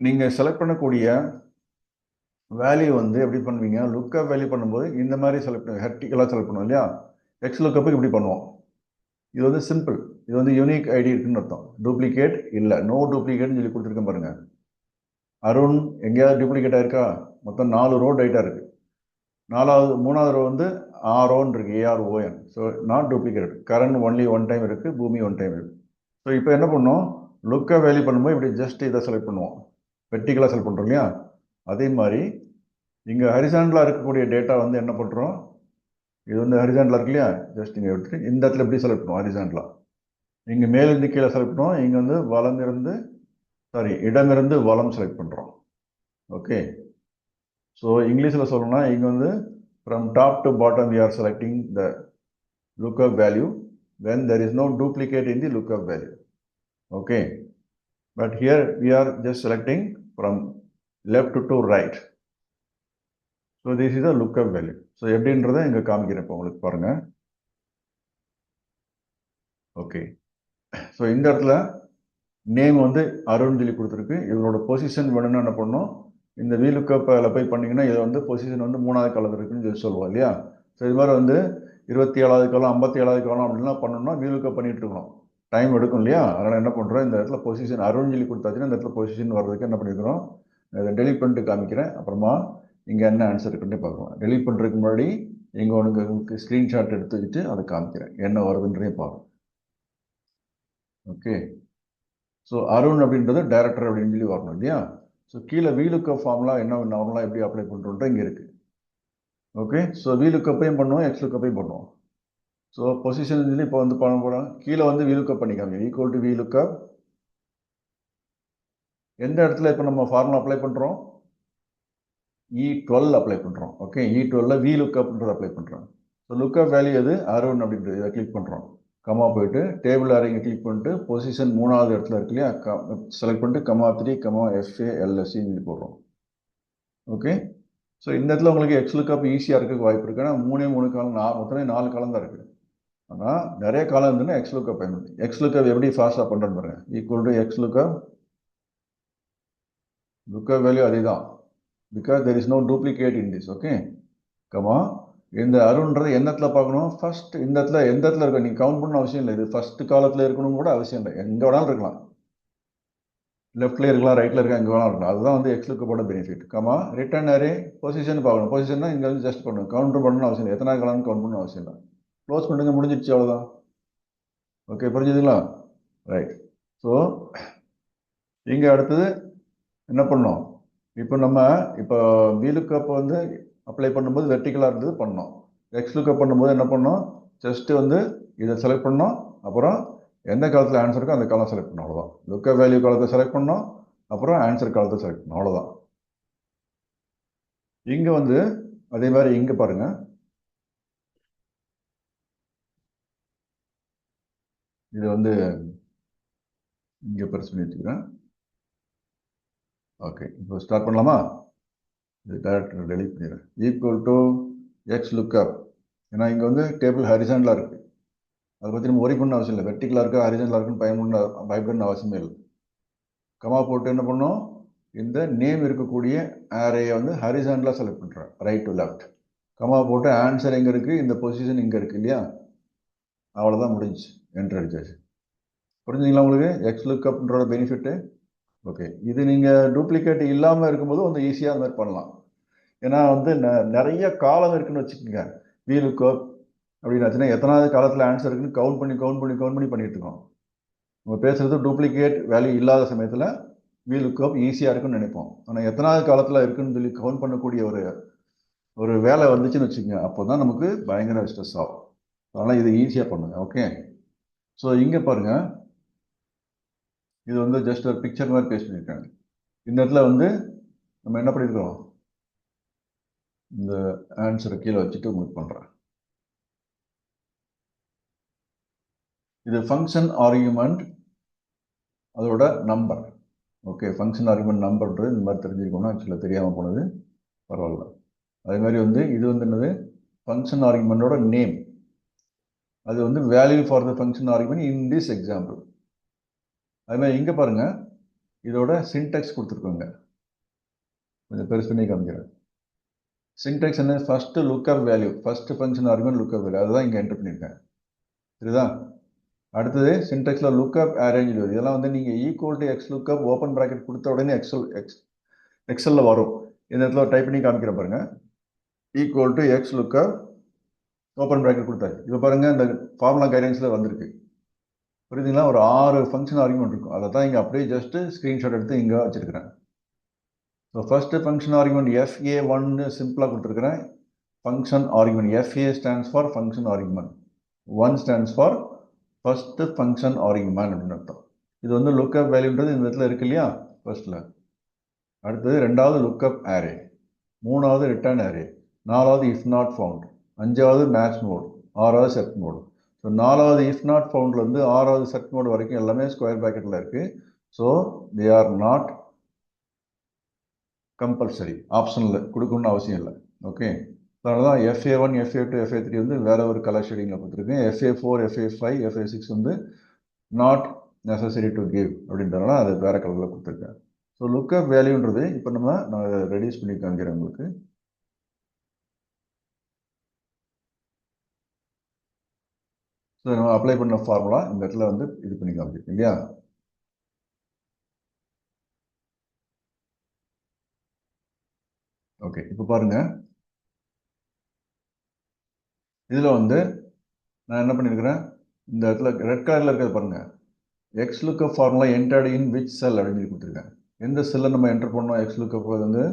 நீங்கள் செலக்ட் பண்ணக்கூடிய வேல்யூ வந்து எப்படி பண்ணுவீங்க? லுக்கப் வேல்யூ பண்ணும்போது இந்த மாதிரி செலக்ட் வெர்டிக்கலாக செலக்ட் பண்ணுவோம் இல்லையா? எக்ஸ் லுக்கப்புக்கு இப்படி பண்ணுவோம். இது வந்து சிம்பிள். இது வந்து யூனிக் ஐடி இருக்குன்னு அர்த்தம். டூப்ளிகேட் இல்லை, நோ டூப்ளிகேட்னு சொல்லி கொடுத்துருக்கேன் பாருங்க. அருண் எங்கேயாவது டூப்ளிகேட் ஆயிருக்கா? மொத்தம் 4 ரோ டேட்டா இருக்கு. மூணாவது ரோ வந்து ஆர்ஓன் இருக்கு, A R O N. So not duplicate. Current only 1 time இருக்கு, பூமி 1 டைம் இருக்கு. ஸோ இப்போ என்ன பண்ணோம்? லுக்கை வேல்யூ பண்ணும்போது இப்படி ஜஸ்ட் இதை செலக்ட் பண்ணுவோம். வெர்டிக்கலாக செலக்ட் பண்ணுறோம் இல்லையா? அதே மாதிரி இங்கே ஹரிசாண்டலாக இருக்கக்கூடிய டேட்டா வந்து என்ன பண்ணுறோம்? இது வந்து ஹரிசாண்டலாக இருக்கு இல்லையா? ஜஸ்ட் இங்கே எடுத்துட்டு இந்த இடத்துல எப்படி செலக்ட் பண்ணுவோம்? ஹரிசாண்டலாக இங்கே மேலிருந்து கீழே செலக்ட் பண்ணுவோம். இங்கே வந்து இடமிருந்து வலம் செலக்ட் பண்ணுறோம். ஓகே, ஸோ இங்கிலீஷில் சொல்லணும்னா இங்கே வந்து from top to bottom we are selecting the lookup value when there is no duplicate in the lookup value. Okay, but here we are just selecting from left to right. So this is the lookup value. So எப்படின்றத இங்கே காமிக்கிறேன் இப்போ உங்களுக்கு பாருங்க. Okay, so இந்த இடத்துல name வந்து அருண் சொல்லி கொடுத்துருக்கு. இவரோட பொசிஷன் வேணும்னு என்ன பண்ணணும்? இந்த வீலுக்கப்பில் போய் பண்ணிங்கன்னா இதை வந்து பொசிஷன் வந்து 3வது காலத்தில் இருக்குன்னு சொல்லி சொல்லுவோம் இல்லையா? ஸோ இது மாதிரி வந்து 27வது காலம் 57வது காலம் அப்படின்லாம் பண்ணணும்னா வீலுக்கப் பண்ணிட்டு இருக்கணும். டைம் எடுக்கும் இல்லையா? அதனால் என்ன பண்ணுறோம்? இந்த இடத்துல பொசிஷன் அருண் சொல்லி கொடுத்தாச்சுன்னா இந்த இடத்துல பொசிஷன் வர்றதுக்கு என்ன பண்ணிக்கிறோம்? இதை டெலிட் பண்ணிட்டு காமிக்கிறேன். அப்புறமா இங்கே என்ன ஆன்சர் இருக்குன்னு பார்க்கலாம். டெலிட் பண்ணுறதுக்கு முன்னாடி இங்கே உங்களுக்கு ஸ்க்ரீன்ஷாட் எடுத்து வச்சுட்டு அதை காமிக்கிறேன், என்ன வருதுன்றதையும் பார்க்கணும். ஓகே, ஸோ அருண் அப்படின்றது டைரக்டர் அப்படின்னு சொல்லி வரணும் இல்லையா? ஸோ கீழே வீலுக்கப் ஃபார்முலா என்ன நார்மலாக எப்படி அப்ளை பண்ணுறோன்ற இங்கே இருக்குது. ஓகே, ஸோ வீலுக்கப்பையும் பண்ணுவோம், எக்ஸ் லுக்கப்பையும் பண்ணுவோம். ஸோ பொசிஷன் சொல்லி இப்போ வந்து பண்ண போகிறோம். கீழே வந்து வீலுக்கப் பண்ணிக்காங்க, ஈக்குவல் டு வீலுக்கப். எந்த இடத்துல இப்போ நம்ம ஃபார்முலா அப்ளை பண்ணுறோம்? E12 அப்ளை பண்ணுறோம். ஓகே, E12 வீலுக்கப்ன்றது அப்ளை பண்ணுறோம். ஸோ லுக்கப் வேல்யூ எது? அருண் அப்படின்றது. இதை கிளிக் பண்ணுறோம். கமா போயிட்டு டேபிள் அரேங்க கிளிக் பண்ணிட்டு பொசிஷன் 3வது இடத்துல இருக்கு இல்லையா? செலக்ட் பண்ணிட்டு கமா 3 கமா FA LSCன்னு போடுறோம். ஓகே, ஸோ இந்த இடத்துல உங்களுக்கு எக்ஸ் லுக்கப் ஈஸியாக இருக்க வாய்ப்பு இருக்குது. ஏன்னா 3 காலம் மொத்தமே 4 காலம் தான் இருக்குது. ஆனால் நிறைய காலம் இருந்துன்னா எக்ஸ் லுக்கப் பயன்படுது. எக்ஸ் லுக்கப் எப்படி ஃபாஸ்ட்டாக பண்ணுறேன்னு பாருங்க. Equal to X lookup value அதே தான், because there is no duplicate in this. Okay, comma இந்த அருண்றது எந்த இடத்துல பார்க்கணும்? ஃபர்ஸ்ட் இந்த இடத்துல எந்த இடத்துல இருக்கும்? நீங்கள் கவுண்ட் பண்ண அவசியம் இல்லை. இது ஃபர்ஸ்ட் காலத்தில் இருக்கணும் கூட அவசியம் இல்லை. எங்கே வேணாலும் இருக்கலாம், லெஃப்ட்ல இருக்கலாம், ரைட்ல இருக்கலாம், எங்கே வேணாலும் இருக்கலாம். அதுதான் வந்து எக்ஸ் லுக்கப்போட benefit. Comma return array position பார்க்கணும். பொசிஷன்னா இங்கே வந்து ஜஸ்ட் பண்ணணும், கவுண்டர் பண்ணணும் அவசியம் இல்லை. எத்தனை காலம்னு கவுண்ட் பண்ணணும் அவசியம் இல்லை. க்ளோஸ் பண்ணுங்க, முடிஞ்சிடுச்சு, அவ்வளோதான். ஓகே, புரிஞ்சுதுங்களா? ரைட். ஸோ இங்கே அடுத்தது என்ன பண்ணோம்? இப்போ வீலுக்கப் வந்து அப்ளை பண்ணும்போது வெர்டிக்கலாக இருந்தது பண்ணோம். எக்ஸ் லுக்கப் பண்ணும்போது என்ன பண்ணோம்? ஜஸ்ட் வந்து இதை செலக்ட் பண்ணோம். அப்புறம் எந்த காலத்தில் ஆன்சர் இருக்கோ அந்த காலம் செலக்ட் பண்ணோம், அவ்வளோதான். லுக்கப் வேல்யூ காலத்தை செலக்ட் பண்ணோம், அப்புறம் ஆன்சர் காலத்தை செலக்ட் பண்ணோம், அவ்வளோதான். இங்கே வந்து அதே மாதிரி இங்கே பாருங்க, இது வந்து இங்கே பெருசு பண்ணி வச்சுக்கிறேன். ஓகே, இப்போ ஸ்டார்ட் பண்ணலாமா? இது டேரக்ட் டெலிட் பண்ணிடுறேன். Equal to X lookup. ஏன்னா இங்கே வந்து டேபிள் ஹரிசாண்டலாக இருக்குது, அதை பற்றி நம்ம ஒரி பண்ண அவசியம் இல்லை. வெர்டிகலாக இருக்கா ஹரிசாண்டலாக இருக்குன்னு பயப்படணும் அவசியமே இல்லை. கமா போட்டு என்ன பண்ணோம், இந்த நேம் இருக்கக்கூடிய ஆரேயை வந்து ஹரிசாண்டலாக செலக்ட் பண்ணுறேன், ரைட் டு லெஃப்ட். கமா போட்டு ஆன்சர் எங்கே இருக்குது, இந்த பொசிஷன் இங்கே இருக்குது இல்லையா, அவ்வளோதான் முடிஞ்சு, என்ட்ரு அடிச்சாச்சு. புரிஞ்சுங்களா உங்களுக்கு எக்ஸ் லுக்அப்ன்றோட பெனிஃபிட்டு? ஓகே, இது நீங்கள் டூப்ளிகேட் இல்லாமல் இருக்கும்போது வந்து ஈஸியாக அந்த மாதிரி பண்ணலாம். ஏன்னா வந்து நிறைய காலம் இருக்குன்னு வச்சுக்கோங்க. வி லுக்அப் அப்படின்னாச்சுன்னா எத்தனாவது காலத்தில் ஆன்சர் இருக்குன்னு கவுண்ட் பண்ணி பண்ணிட்டு இருக்கோம். நம்ம பேசுறது டூப்ளிகேட் வேல்யூ இல்லாத சமயத்தில் வி லுக்அப் ஈஸியாக இருக்குன்னு நினைப்போம். ஆனால் எத்தனாவது காலத்தில் இருக்குன்னு சொல்லி கவுண்ட் பண்ணக்கூடிய ஒரு வேலை வந்துச்சுன்னு வச்சுக்கோங்க, அப்போ தான் நமக்கு பயங்கர ஸ்ட்ரெஸ் ஆகும். அதனால் இது ஈஸியாக பண்ணுங்க. ஓகே, ஸோ இங்கே பாருங்கள், இது வந்து ஜஸ்ட் ஒரு பிக்சர் மாதிரி பேஸ்ட் பண்ணியிருக்காங்க. இந்த இடத்துல வந்து நம்ம என்ன பண்ணியிருக்கிறோம், இந்த ஆன்சரை கீழே வச்சுட்டு உங்களுக்கு பண்ணுறேன். இது ஃபங்க்ஷன் ஆர்குமெண்ட், அதோட நம்பர். ஓகே, ஃபங்க்ஷன் ஆர்குமெண்ட் நம்பர்ன்றது இந்த மாதிரி தெரிஞ்சுக்கணும். ஆக்சுவலாக தெரியாமல் போனது, பரவாயில்ல. அதே மாதிரி வந்து இது வந்து என்னது, ஃபங்க்ஷன் ஆர்குமெண்டோட நேம். அது வந்து value for the function argument in this example. அது மாதிரி இங்கே பாருங்கள், இதோட சின்டெக்ஸ் கொடுத்துருக்கோங்க. கொஞ்சம் பெருசு பண்ணி காமிக்கிறேன். சின்டெக்ஸ் என்ன, first lookup value, first function argument lookup value, அதுதான் இங்கே என்டர் பண்ணியிருக்கேன். சரிதா? அடுத்தது சின்டெக்ஸில் லுக்அப் அரேஞ்ச் வருது. இதெல்லாம் வந்து நீங்கள் equal to X lookup open bracket கொடுத்த உடனே எக்ஸலில் வரும். இந்த இடத்துல டைப் பண்ணி காமிக்கிற பாருங்க, equal to X lookup open bracket கொடுத்தாரு. இப்போ பாருங்க, இந்த ஃபார்முலா கைடன்ஸில் வந்திருக்கு. புரியுதுங்களா? ஒரு 6 ஃபங்க்ஷன் ஆர்குமெண்ட் இருக்கும். அதை தான் இங்கே அப்படியே ஜஸ்ட் ஸ்க்ரீன்ஷாட் எடுத்து இங்கே வச்சிருக்கிறேன். So first function argument FA1 சிம்பிளாக கொடுத்துருக்குறேன். Function argument FA stands for function argument, 1 stands for first function argument அப்படின்னு அர்த்தம். இது வந்து லுக்அப் வேல்யூன்றது இந்த இடத்துல இருக்கு இல்லையா, ஃபர்ஸ்ட்ல. அடுத்தது ரெண்டாவது லுக்அப் அரே, மூணாவது ரிட்டர்ன் அரே, நாலாவது இஃப் நாட் ஃபவுண்ட், அஞ்சாவது மேட்ச் மோட், ஆறாவது செட் மோட். ஸோ நாலாவது இஃப் நாட் ஃபவுண்ட்லேருந்து ஆறாவது செட் மோட் வரைக்கும் எல்லாமே ஸ்கொயர் ப்ராக்கெட்டில் இருக்குது. So they are not compulsory, ஆப்ஷனில் கொடுக்கணும்னு அவசியம் இல்லை. ஓகே, அதனால தான் FA1, FA2, FA3 வந்து வேற ஒரு கலர் ஷேடிங்கில் கொடுத்துருக்கேன். FA4, FA5, FA6 வந்து நாட் நெசசரி டு கிவ் அப்படின்றதுனால அது வேற கலரில் கொடுத்துருக்கேன். ஸோ லுக்அப் வேல்யூன்றது இப்போ நான் ரெடியூஸ் பண்ணி காமிக்கிறேன் உங்களுக்கு. ஸோ நம்ம அப்ளை பண்ண ஃபார்முலா இந்த இடத்துல வந்து இது பண்ணி காமிச்சிருக்கேன் இல்லையா. ஓகே, இப்போ பாருங்க, இதில் வந்து நான் என்ன பண்ணியிருக்கிறேன், இந்த இடத்துல ரெட் கலரில் இருக்கிறது பாருங்க, X lookup formula entered in which cell அப்படின்னு சொல்லி கொடுத்துருக்கேன். எந்த செல்லை நம்ம என்டர் பண்ணோம், எக்ஸ் லுக்அப் வந்து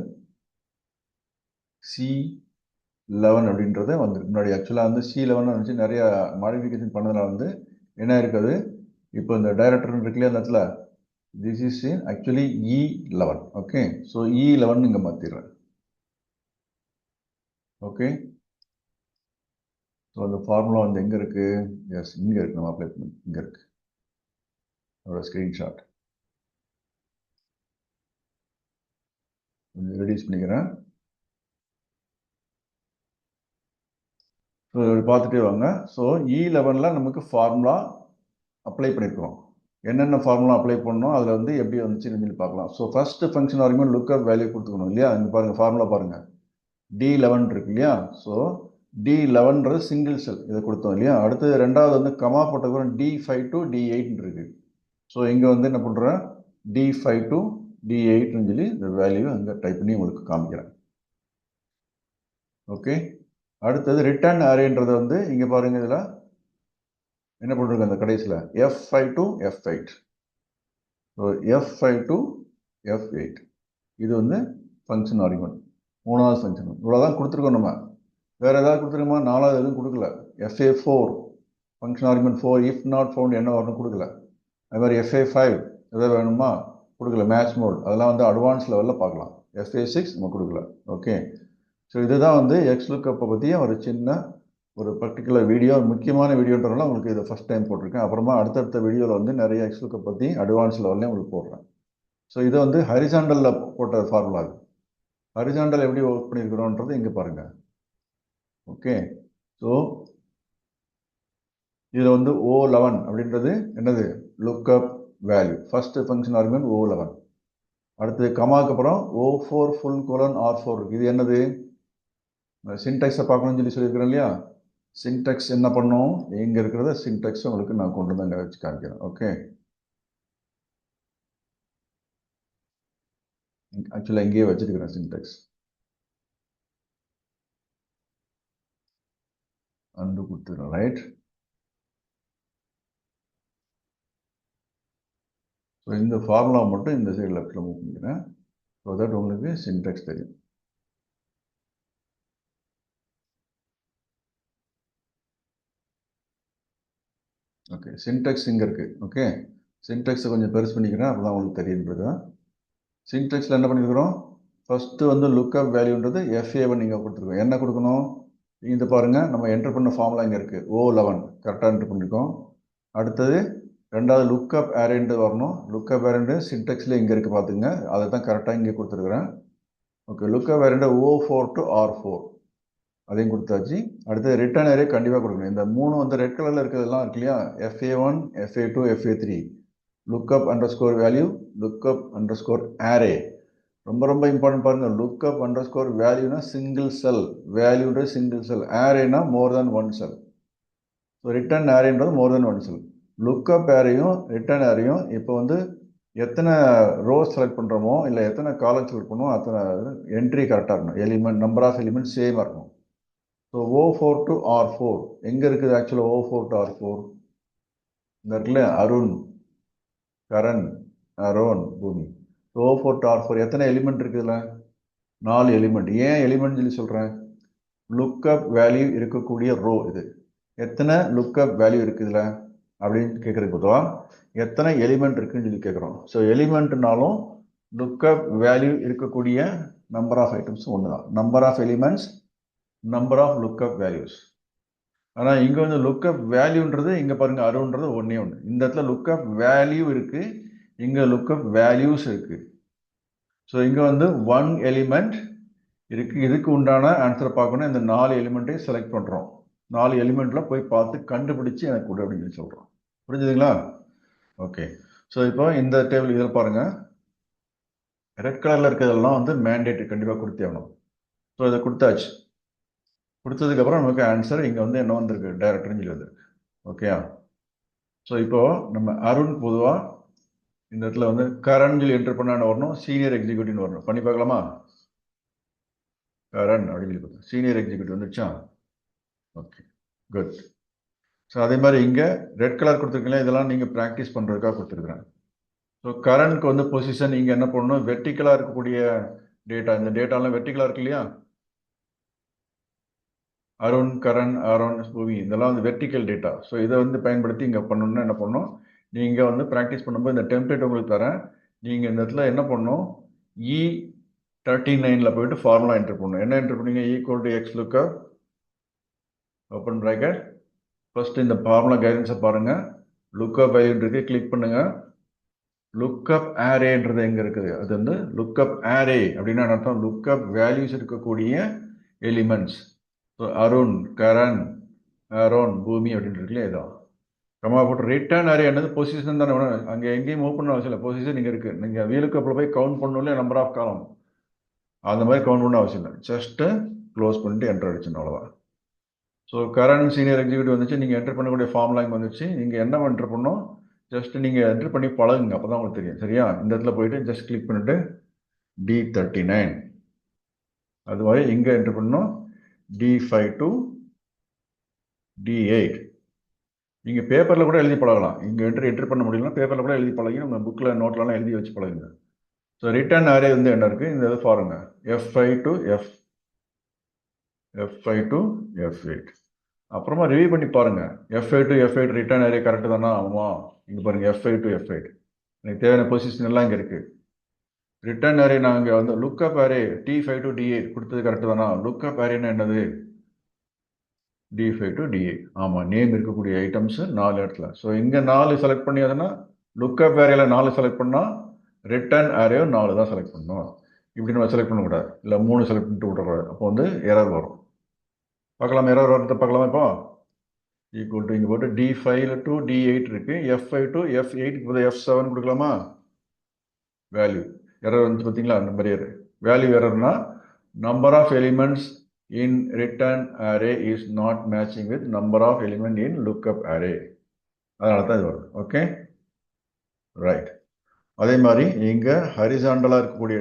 C11 அப்படின்றத வந்து முன்னாடி ஆக்சுவலாக வந்து C11 நினச்சி நிறைய மாடிஃபிகேஷன் பண்ணதுனால வந்து என்ன இருக்குது, இப்போ இந்த டைரக்டர் இருக்கு இல்லையா, அந்த இடத்துல this is actually E11. Okay, so E11 இங்கே மாற்றிடுறேன். ஓகே, ஸோ அந்த ஃபார்முலா வந்து எங்கே இருக்குது, எஸ் இங்கே இருக்குது, நம்ம அப்ளை பண்ணி இங்கே இருக்குது, அதோட ஸ்க்ரீன்ஷாட் கொஞ்சம் ரெடியூஸ் பண்ணிக்கிறேன். ஸோ பார்த்துட்டே வாங்க. ஸோ E11 நமக்கு ஃபார்முலா அப்ளை பண்ணியிருக்கிறோம். என்னென்ன ஃபார்முலா அப்ளை பண்ணோம், அதில் வந்து எப்படி வந்துச்சுன்னு சொல்லி பார்க்கலாம். So first function argument lookup value கொடுத்துக்கணும் இல்லையா. இங்கே பாருங்கள், ஃபார்முலா பாருங்கள், D11 இருக்கு இல்லையா. ஸோ D11ன்றது சிங்கிள் செல், இதை கொடுத்தோம் இல்லையா. அடுத்தது ரெண்டாவது வந்து கமா போட்டதுக்கப்புறம் D5 to D8 இருக்கு. ஸோ இங்கே வந்து என்ன பண்ணுறேன், D5 to D8ன்னு சொல்லி இந்த வேல்யூ அங்கே டைப் பண்ணி உங்களுக்கு காமிக்கிறேன். ஓகே, அடுத்தது ரிட்டர்ன் அரேன்றது வந்து இங்கே பாருங்க, இதில் என்ன பண்ணுறோங்க, அந்த கடைசியில் F5 to F8. So F5 to F8 இது வந்து ஃபங்க்ஷன் ஆர்குமெண்ட், மூணாவது ஃபங்க்ஷன். இவ்வளோதான் கொடுத்துருக்கோம். நம்ம வேறு ஏதாவது கொடுத்துருக்கோமா, நாலாவது எதுவும் கொடுக்கல. FA4 function argument 4 if not found என்ன வரணும் கொடுக்கல. அது மாதிரி FA5 எதாவது வேணுமா கொடுக்கல. மேட்ச் மோட் அதெல்லாம் வந்து அட்வான்ஸ் லெவலில் பார்க்கலாம். FA6 நம்ம கொடுக்கல. ஓகே, ஸோ இதுதான் வந்து எக்ஸ் லுக்கப்பை பற்றிய ஒரு சின்ன ஒரு பர்டிகுலர் வீடியோ முக்கியமான வீடியோன்றதுனால உங்களுக்கு இதை ஃபஸ்ட் டைம் போட்டிருக்கேன். அப்புறமா அடுத்தடுத்த வீடியோவில் வந்து நிறைய எக்ஸ்லுக்கை பற்றி அட்வான்ஸ் லெவல்லையும் உங்களுக்கு போடுறேன். ஸோ இது வந்து ஹரிசாண்டலில் போட்ட ஃபார்முலா. ஹரிசாண்டல் எப்படி ஒர்க் பண்ணியிருக்கிறோன்றது இங்கே பாருங்கள். ஓகே, ஸோ இதில் வந்து O11 அப்படின்றது என்னது? Lookup value. First function argument O11. அடுத்தது கமாக்கு அப்புறம் O4 ஃபுல் கோலன் R4. இது என்னது? சின்டெக்ஸை பார்க்கணும்னு சொல்லியிருக்கிறேன் இல்லையா? சின்டெக்ஸ் என்ன பண்ணும்? இங்கே இருக்கிறத சின்டெக்ஸ் உங்களுக்கு நான் கொண்டு வந்து அங்கே வச்சு காமிக்கிறேன். ஓகே, ஆக்சுவலாக இங்கேயே வச்சிருக்கிறேன் சின்டெக்ஸ். அண்டு கொடுத்துக்கிறேன். ரைட். ஸோ இந்த ஃபார்முலா மட்டும் இந்த சைடு லெஃப்டில் மூவ் பண்ணிக்கிறேன். ஸோ தட் உங்களுக்கு சின்டெக்ஸ் தெரியும். ஓகே, சின்டெக்ஸ் இங்கே இருக்குது. ஓகே, சின்டெக்ஸை கொஞ்சம் பெருசு பண்ணிக்கிறேன், அப்போ தான் உங்களுக்கு தெரியுன்றது. சின்டெக்ஸில் என்ன பண்ணியிருக்கிறோம்? ஃபஸ்ட்டு வந்து லுக்அப் வேல்யூன்றது FA1 நீங்கள் கொடுத்துருக்கோம். என்ன கொடுக்கணும்? இது பாருங்கள், நம்ம என்டர் பண்ண ஃபார்முலா இங்கே இருக்குது. O11 கரெக்டாக என்டர் பண்ணியிருக்கோம். அடுத்தது ரெண்டாவது லுக்அப் ஆரேன்ட்டு வரணும். லுக்அப் ஆரேன்ட்டு சின்டெக்ஸில் இங்கே இருக்குது பார்த்துங்க. அதை தான் கரெக்டாக இங்கே கொடுத்துருக்குறேன். Okay, lookup ஆரேன்ட்டு O4 to R4 அதையும் கொடுத்தாச்சு. அடுத்து ரிட்டர்ன் அரே கண்டிப்பாக கொடுக்கணும். இந்த மூணு வந்து ரெட் கலரில் இருக்கிறதெல்லாம் இருக்கு இல்லையா? FA1, FA2, FA3. Lookup underscore value, lookup underscore array. ரொம்ப ரொம்ப இம்பார்ட்டன்ட் பாருங்கள். லுக்அப் அண்டர்ஸ்கோர் வேல்யூனா சிங்கிள் செல், வேல்யூன்ற சிங்கிள் செல், அரேனா more than one cell. So return அரேன்றது more than one cell. Lookup ஆரையும் ரிட்டர்ன் ஆரையும் இப்போ வந்து எத்தனை ரோஸ் செலக்ட் பண்ணுறோமோ இல்லை எத்தனை காலம் செலக்ட் பண்ணுவோம் அத்தனை என்ட்ரி கரெக்டாக இருக்கணும். எலிமெண்ட் நம்பர் ஆஃப் எலிமெண்ட் சேமாக இருக்கணும். ஸோ O4 to R4 எங்கே இருக்குது? ஆக்சுவலாக O4 to R4 இந்த இருக்குல்ல, அருண், கரண், அரோன், பூமி. O4 to R4 எத்தனை எலிமெண்ட் இருக்குதுல்ல? 4 எலிமெண்ட். ஏன் எலிமெண்ட் சொல்லி சொல்கிறேன்? லுக்அப் வேல்யூ இருக்கக்கூடிய ரோ இது. எத்தனை லுக்அப் வேல்யூ இருக்குதுல அப்படின்னு கேட்குறதுக்கு பொதுவாக எத்தனை எலிமெண்ட் இருக்குன்னு சொல்லி கேட்குறோம். ஸோ எலிமெண்ட்னாலும் லுக்அப் வேல்யூ இருக்கக்கூடிய நம்பர் ஆஃப் ஐட்டம்ஸ் ஒன்று தான். Number of elements, number of lookup values. ஆனால் இங்கே வந்து லுக்அப் வேல்யூன்றது இங்கே பாருங்கள், அருன்றது ஒன்றே ஒன்று. இந்த இடத்துல லுக்அப் வேல்யூ இருக்குது, இங்கே லுக்அப் வேல்யூஸ் இருக்குது. ஸோ இங்கே வந்து ஒன் எலிமெண்ட் இருக்குது. இதுக்கு உண்டான ஆன்சரை பார்க்கணும். இந்த 4 எலிமெண்ட்டையும் செலக்ட் பண்ணுறோம். 4 எலிமெண்ட்டில் போய் பார்த்து கண்டுபிடிச்சி எனக்கு கொடு அப்படின்னு சொல்லி சொல்கிறோம். புரிஞ்சுதுங்களா? ஓகே, ஸோ இப்போ இந்த டேபிள் இதில் பாருங்கள், ரெட் கலரில் இருக்கிறதெல்லாம் வந்து மேண்டேட் கண்டிப்பாக கொடுத்தே ஆகணும். ஸோ இதை கொடுத்தாச்சு. கொடுத்ததுக்கப்புறம் நமக்கு ஆன்சர் இங்கே வந்து என்ன வந்திருக்கு? டைரக்டர்னு சொல்லி வந்திருக்கு. ஓகேயா? ஸோ இப்போது நம்ம அருண் பொதுவாக இந்த இடத்துல வந்து கரண் சொல்லி என்டர் பண்ணான்னு வரணும், சீனியர் எக்ஸிக்யூட்டிவ்னு வரணும். பண்ணி பார்க்கலாமா? கரண் அப்படின்னு சொல்லி சீனியர் எக்ஸிக்யூட்டிவ் வந்துடுச்சா? Okay, good. ஸோ அதே மாதிரி இங்கே ரெட் கலர் கொடுத்துருக்கீங்களா, இதெல்லாம் நீங்கள் ப்ராக்டிஸ் பண்ணுறதுக்காக கொடுத்துருக்குறேன். ஸோ கரண்ட்க்கு வந்து பொசிஷன் இங்கே என்ன பண்ணணும்? வெர்டிக்கலாக இருக்கக்கூடிய டேட்டா, இந்த டேட்டாலாம் வெர்டிக்கலாக இருக்கு இல்லையா? அருண், கரண், அருண், பூமி, இதெல்லாம் வந்து வெர்டிக்கல் டேட்டா. ஸோ இதை வந்து பயன்படுத்தி இங்கே பண்ணணும்னா என்ன பண்ணணும்? நீங்கள் வந்து ப்ராக்டிஸ் பண்ணும்போது இந்த டெம்ப்ளேட் உங்களுக்கு தரேன். நீங்கள் இந்த இடத்துல என்ன பண்ணணும்? E39 போயிட்டு ஃபார்முலா என்டர் பண்ணணும். என்ன என்டர் பண்ணீங்க? Equal to X lookup open bracket. First இந்த ஃபார்முலா கைடன்ஸை பாருங்கள். லுக்அப் வேல்யூன்றது கிளிக் பண்ணுங்கள். லுக்அப் ஆரேன்றது எங்கே இருக்குது? அது வந்து லுக்அப் ஆரே அப்படின்னா அர்த்தம் லுக்அப் வேல்யூஸ் இருக்கக்கூடிய எலிமெண்ட்ஸ். ஸோ அருண், கரண், அரோன், பூமி அப்படின்னு இருக்குல்லையே, ஏதோ கமா போட்டு ரிட்டர்ன் அரே என்னது? பொசிஷன் தானே வேணும். அங்கே எங்கேயும் மூவ் பண்ண அவசியம் இல்லை. பொசிஷன் இங்கே இருக்குது. நீங்கள் வீலுக்கப்பில் போய் கவுண்ட் பண்ணணும் நம்பர் ஆஃப் காலம், அந்த மாதிரி கவுண்ட் பண்ண அவசியம் இல்லை. ஜஸ்ட்டு க்ளோஸ் பண்ணிட்டு என்டர் அடிச்சுன்னு அவ்வளோதான். ஸோ கரண்ட் சீனியர் எக்ஸிக்யூட்டிவ் வந்துச்சு. நீங்கள் என்டர் பண்ணக்கூடிய ஃபார்முலா இங்கே வந்துச்சு. நீங்கள் என்ன என்டர் பண்ணணும்? ஜஸ்ட் நீங்கள் என்டர் பண்ணி பழகுங்க, அப்போ தான் உங்களுக்கு தெரியும். சரியா? இந்த இடத்துல போயிட்டு ஜஸ்ட் கிளிக் பண்ணிட்டு D39 அது மாதிரி இங்கே என்டர் பண்ணணும். D5 to D8. நீங்கள் பேப்பரில் கூட எழுதி பழகலாம். இங்கே என்டர் பண்ண முடியலன்னா பேப்பரில் கூட எழுதி பழகி உங்கள் புக்கில் நோட்லலாம் எழுதி வச்சு பழகுங்க. ஸோ ரிட்டர்ன் அரே வந்து என்ன இருக்குது? இந்த இது பாருங்க, F5 to F8. அப்புறமா ரிவ்யூ பண்ணி பாருங்கள். F5 to F8 return array correct தானா? ஆமாம். இங்கே பாருங்கள், F5 to F8 எனக்கு தேவையான பொசிஷன் எல்லாம் இங்கே இருக்குது. ரிட்டர்ன் அரே நாங்கள் வந்து lookup array T5 to D8 கொடுத்தது கரெக்டு தானா? லுக்அப் அரேன்னா என்னது? D5 to D8. ஆமாம், நேம் இருக்கக்கூடிய ஐட்டம்ஸு 4 இடத்துல. ஸோ இங்கே 4 செலக்ட் பண்ணியாதுன்னா லுக்கப் ஏரியாவில் 4 செலக்ட் பண்ணால் ரிட்டர்ன் ஏரியாவும் 4 தான் செலக்ட் பண்ணணும். இப்படி நம்ம செலக்ட் பண்ணக்கூடாது, இல்லை 3 செலக்ட் பண்ணிட்டு விடக்கூடாது. அப்போ வந்து எரர் வரும். பார்க்கலாம், எரர் வரது பார்க்கலாமா? இப்போ ஈக்குவல் டு இங்கே போட்டு D5 to D8 இருக்குது, F5 to F8 இப்போ F7 கொடுக்கலாமா? வேல்யூ எரர் வந்து பார்த்தீங்களா? நம்பர் எரர் வேல்யூ எரர்னா number of elements in return array is not matching with number of element in lookup array. அதனால தான் இது வருது. Okay, right. அதே மாதிரி இங்கே ஹரிசாண்டலாக இருக்கக்கூடிய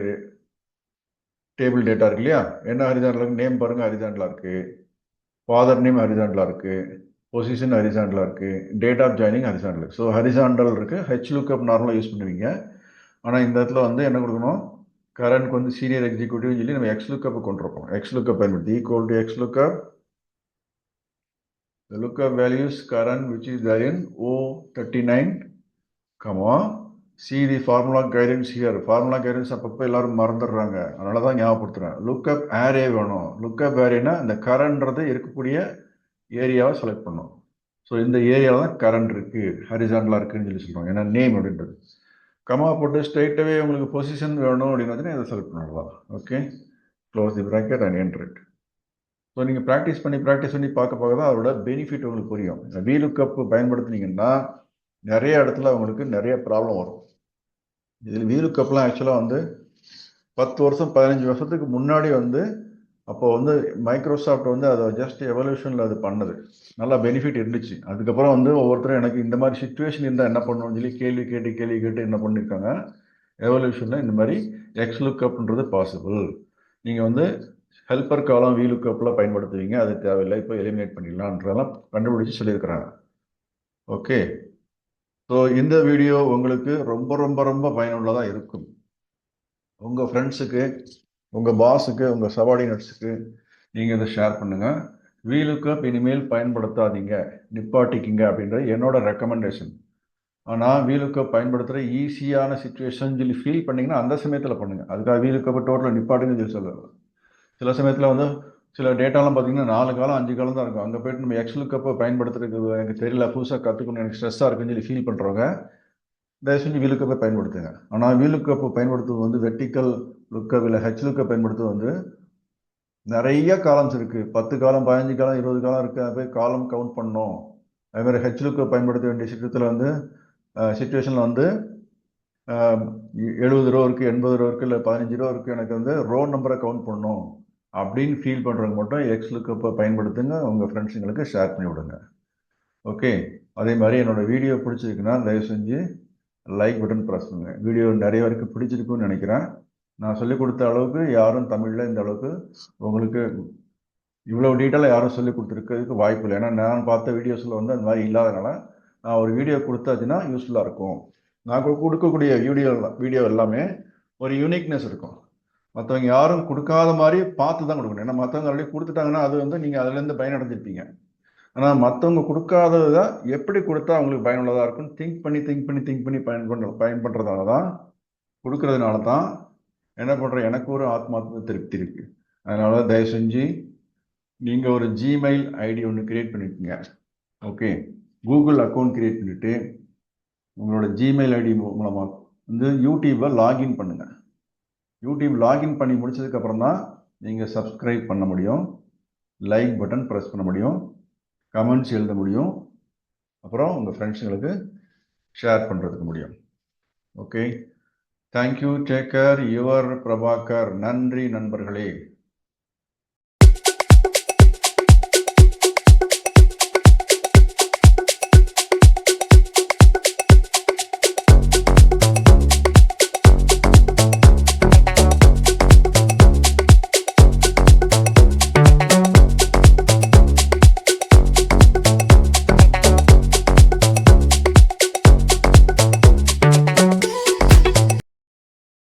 டேபிள் டேட்டா இருக்கு இல்லையா? என்ன ஹரிசாண்டலாக நேம் பாருங்கள், ஹரிசாண்டலாக இருக்குது. ஃபாதர் நேம் ஹரிசாண்டலாக இருக்குது. பொசிஷன் ஹரிசாண்டலாக இருக்குது. Date of joining horizontal. So horizontal இருக்குது. ஹெச் லுக்கப் நார்மலாக யூஸ் பண்ணுவீங்க. ஆனால் இந்த இடத்துல வந்து என்ன கொடுக்கணும்? கரண்ட்க்கு வந்து சீனியர் எக்ஸிக்யூட்டிவ் சொல்லி நம்ம எக்ஸ் லுக்கப் கொண்டிருப்போம். எக்ஸ் லுக்கப் பயன்படுத்தி equal to X lookup the lookup values current which is there in O39, comma see the formula guidance here. formula guidance அப்பப்போ எல்லாரும் மறந்துடுறாங்க, அதனால தான் ஞாபகப்படுத்துகிறேன். லுக்கப் ஏரே வேணும். லுக்கப் ஏரேனா இந்த கரண்ட்றது இருக்கக்கூடிய ஏரியாவை செலக்ட் பண்ணும். ஸோ இந்த ஏரியாவில் தான் கரண்ட் இருக்குது, ஹரிசாண்டலாக இருக்குதுன்னு சொல்லி சொல்லுவாங்க. ஏன்னா நேம் அப்படின்றது. கமா போட்டு ஸ்ட்ரைட்டாகவே உங்களுக்கு பொசிஷன் வேணும் அப்படின்னா இதை செலக்ட் பண்ணலாம். Okay, close the bracket and enter it. So நீங்கள் ப்ராக்டிஸ் பண்ணி பார்க்க தான் அதோட பெனிஃபிட் உங்களுக்கு புரியும். VLOOKUP பயன்படுத்தினீங்கன்னா நிறைய இடத்துல உங்களுக்கு நிறைய ப்ராப்ளம் வரும். இதில் VLOOKUPலாம் ஆக்சுவலாக வந்து 10 வருஷம் 15 வருஷத்துக்கு முன்னாடி வந்து அப்போ வந்து மைக்ரோசாஃப்ட் வந்து அதை ஜஸ்ட் எவல்யூஷனில் அது பண்ணது, நல்லா பெனிஃபிட் இருந்துச்சு. அதுக்கப்புறம் வந்து ஒவ்வொருத்தரும் எனக்கு இந்த மாதிரி சுச்சுவேஷன் இருந்தால் என்ன பண்ணணும்னு சொல்லி கேள்வி கேட்டு என்ன பண்ணியிருக்காங்க, எவல்யூஷனில் இந்த மாதிரி XLOOKUPன்றது பாசிபிள். நீங்கள் வந்து ஹெல்ப்பர் காலம் VLOOKUPல பயன்படுத்துவீங்க, அது தேவையில்லை, இப்போ எலிமினேட் பண்ணிடலான்றதெல்லாம் கண்டுபிடிச்சி சொல்லியிருக்கிறாங்க. ஓகே, ஸோ இந்த வீடியோ உங்களுக்கு ரொம்ப ரொம்ப ரொம்ப பயனுள்ளதாக இருக்கும். உங்கள் ஃப்ரெண்ட்ஸுக்கு, உங்கள் பாஸுக்கு, உங்கள் சபார்டினேட்ஸுக்கு நீங்கள் இதை ஷேர் பண்ணுங்கள். VLOOKUP இனிமேல் பயன்படுத்தாதீங்க, நிப்பாட்டிக்கிங்க அப்படின்றது என்னோட ரெக்கமெண்டேஷன். ஆனால் VLOOKUP பயன்படுத்துகிற ஈஸியான சுச்சுவேஷன் சொல்லி ஃபீல் பண்ணிங்கன்னா அந்த சமயத்தில் பண்ணுங்கள். அதுக்காக VLOOKUP டோட்டலாக நிப்பாட்டுன்னு சொல்லி சொல்லுவாங்க. சில சமயத்தில் வந்து சில டேட்டாலாம் பார்த்தீங்கன்னா 4 காலம் 5 காலம் தான் இருக்கும். அங்கே போய்ட்டு நம்ம XLOOKUP பயன்படுத்துறதுக்கு எனக்கு தெரியல, புதுசாக கற்றுக்கணும், எனக்கு ஸ்ட்ரெஸ்ஸாக இருக்குன்னு சொல்லி ஃபீல் பண்ணுறவங்க தயவு செஞ்சு VLOOKUP பயன்படுத்துங்க. ஆனால் VLOOKUP பயன்படுத்துவது வந்து வெர்டிக்கல் லுக்கப் இல்லை HLOOKUP பயன்படுத்துவது வந்து நிறைய காலம்ஸ் இருக்குது. 10 காலம் 15 காலம் 20 காலம் இருக்குது. அதை போய் காலம் கவுண்ட் பண்ணணும். அதேமாதிரி HLOOKUP பயன்படுத்த வேண்டிய சிட்டத்தில் வந்து சுச்சுவேஷனில் வந்து 70 ரோ இருக்குது, 80 ரோ இருக்குது, இல்லை 15 ரோ இருக்குது, எனக்கு வந்து ரோ நம்பரை கவுண்ட் பண்ணணும் அப்படின்னு ஃபீல் பண்ணுறவங்க மட்டும் XLOOKUP பயன்படுத்துங்க. உங்கள் ஃப்ரெண்ட்ஸுங்களுக்கு ஷேர் பண்ணி விடுங்க. ஓகே, அதே மாதிரி என்னோடய வீடியோ பிடிச்சிருக்குன்னா தயவு செஞ்சு லைக் பட்டன் ப்ரெஸ் பண்ணுங்கள். வீடியோ நிறைய பேருக்கு பிடிச்சிருக்குன்னு நினைக்கிறேன். நான் சொல்லிக் கொடுத்த அளவுக்கு யாரும் தமிழில் இந்த அளவுக்கு உங்களுக்கு இவ்வளோ டீட்டெயிலாக யாரும் சொல்லிக் கொடுத்துருக்கிறதுக்கு வாய்ப்பு இல்லை. ஏன்னா நான் பார்த்த வீடியோஸில் வந்து அந்த மாதிரி இல்லாதனால நான் ஒரு வீடியோ கொடுத்தாச்சுன்னா யூஸ்ஃபுல்லாக இருக்கும். நான் கொடுக்கக்கூடிய வீடியோ எல்லாமே ஒரு யூனிக்னஸ் இருக்கும். மற்றவங்க யாரும் கொடுக்காத மாதிரி பார்த்து தான் கொடுக்கணும். ஏன்னா மற்றவங்க ஆல்ரெடி கொடுத்துட்டாங்கன்னா அது வந்து நீங்கள் அதுலேருந்து பயனடைஞ்சிருப்பீங்க. ஆனால் மற்றவங்க கொடுக்காததை எப்படி கொடுத்தா அவங்களுக்கு பயனுள்ளதாக இருக்குன்னு திங்க் பண்ணி பயன்படுறதால தான் கொடுக்கறதுனால தான் என்ன பண்ணுறேன், எனக்கு ஒரு ஆத்மார்த்த திருப்தி இருக்குது. அதனால் தயவு செஞ்சு நீங்கள் ஒரு ஜிமெயில் ஐடி ஒன்று கிரியேட் பண்ணிக்கோங்க. ஓகே, கூகுள் அக்கௌண்ட் கிரியேட் பண்ணிவிட்டு உங்களோட ஜிமெயில் ஐடி மூலமாக வந்து யூடியூப்பை லாகின் பண்ணுங்கள். யூடியூப் லாகின் பண்ணி முடிச்சதுக்கப்புறம் தான் நீங்கள் சப்ஸ்கிரைப் பண்ண முடியும், லைக் பட்டன் ப்ரெஸ் பண்ண முடியும், கமெண்ட்ஸ் எழுத முடியும், அப்புறம் உங்கள் ஃப்ரெண்ட்ஸுங்களுக்கு ஷேர் பண்ணுறதுக்கு முடியும். Okay, thank you, take care, your Prabhakar. நன்றி நண்பர்களே.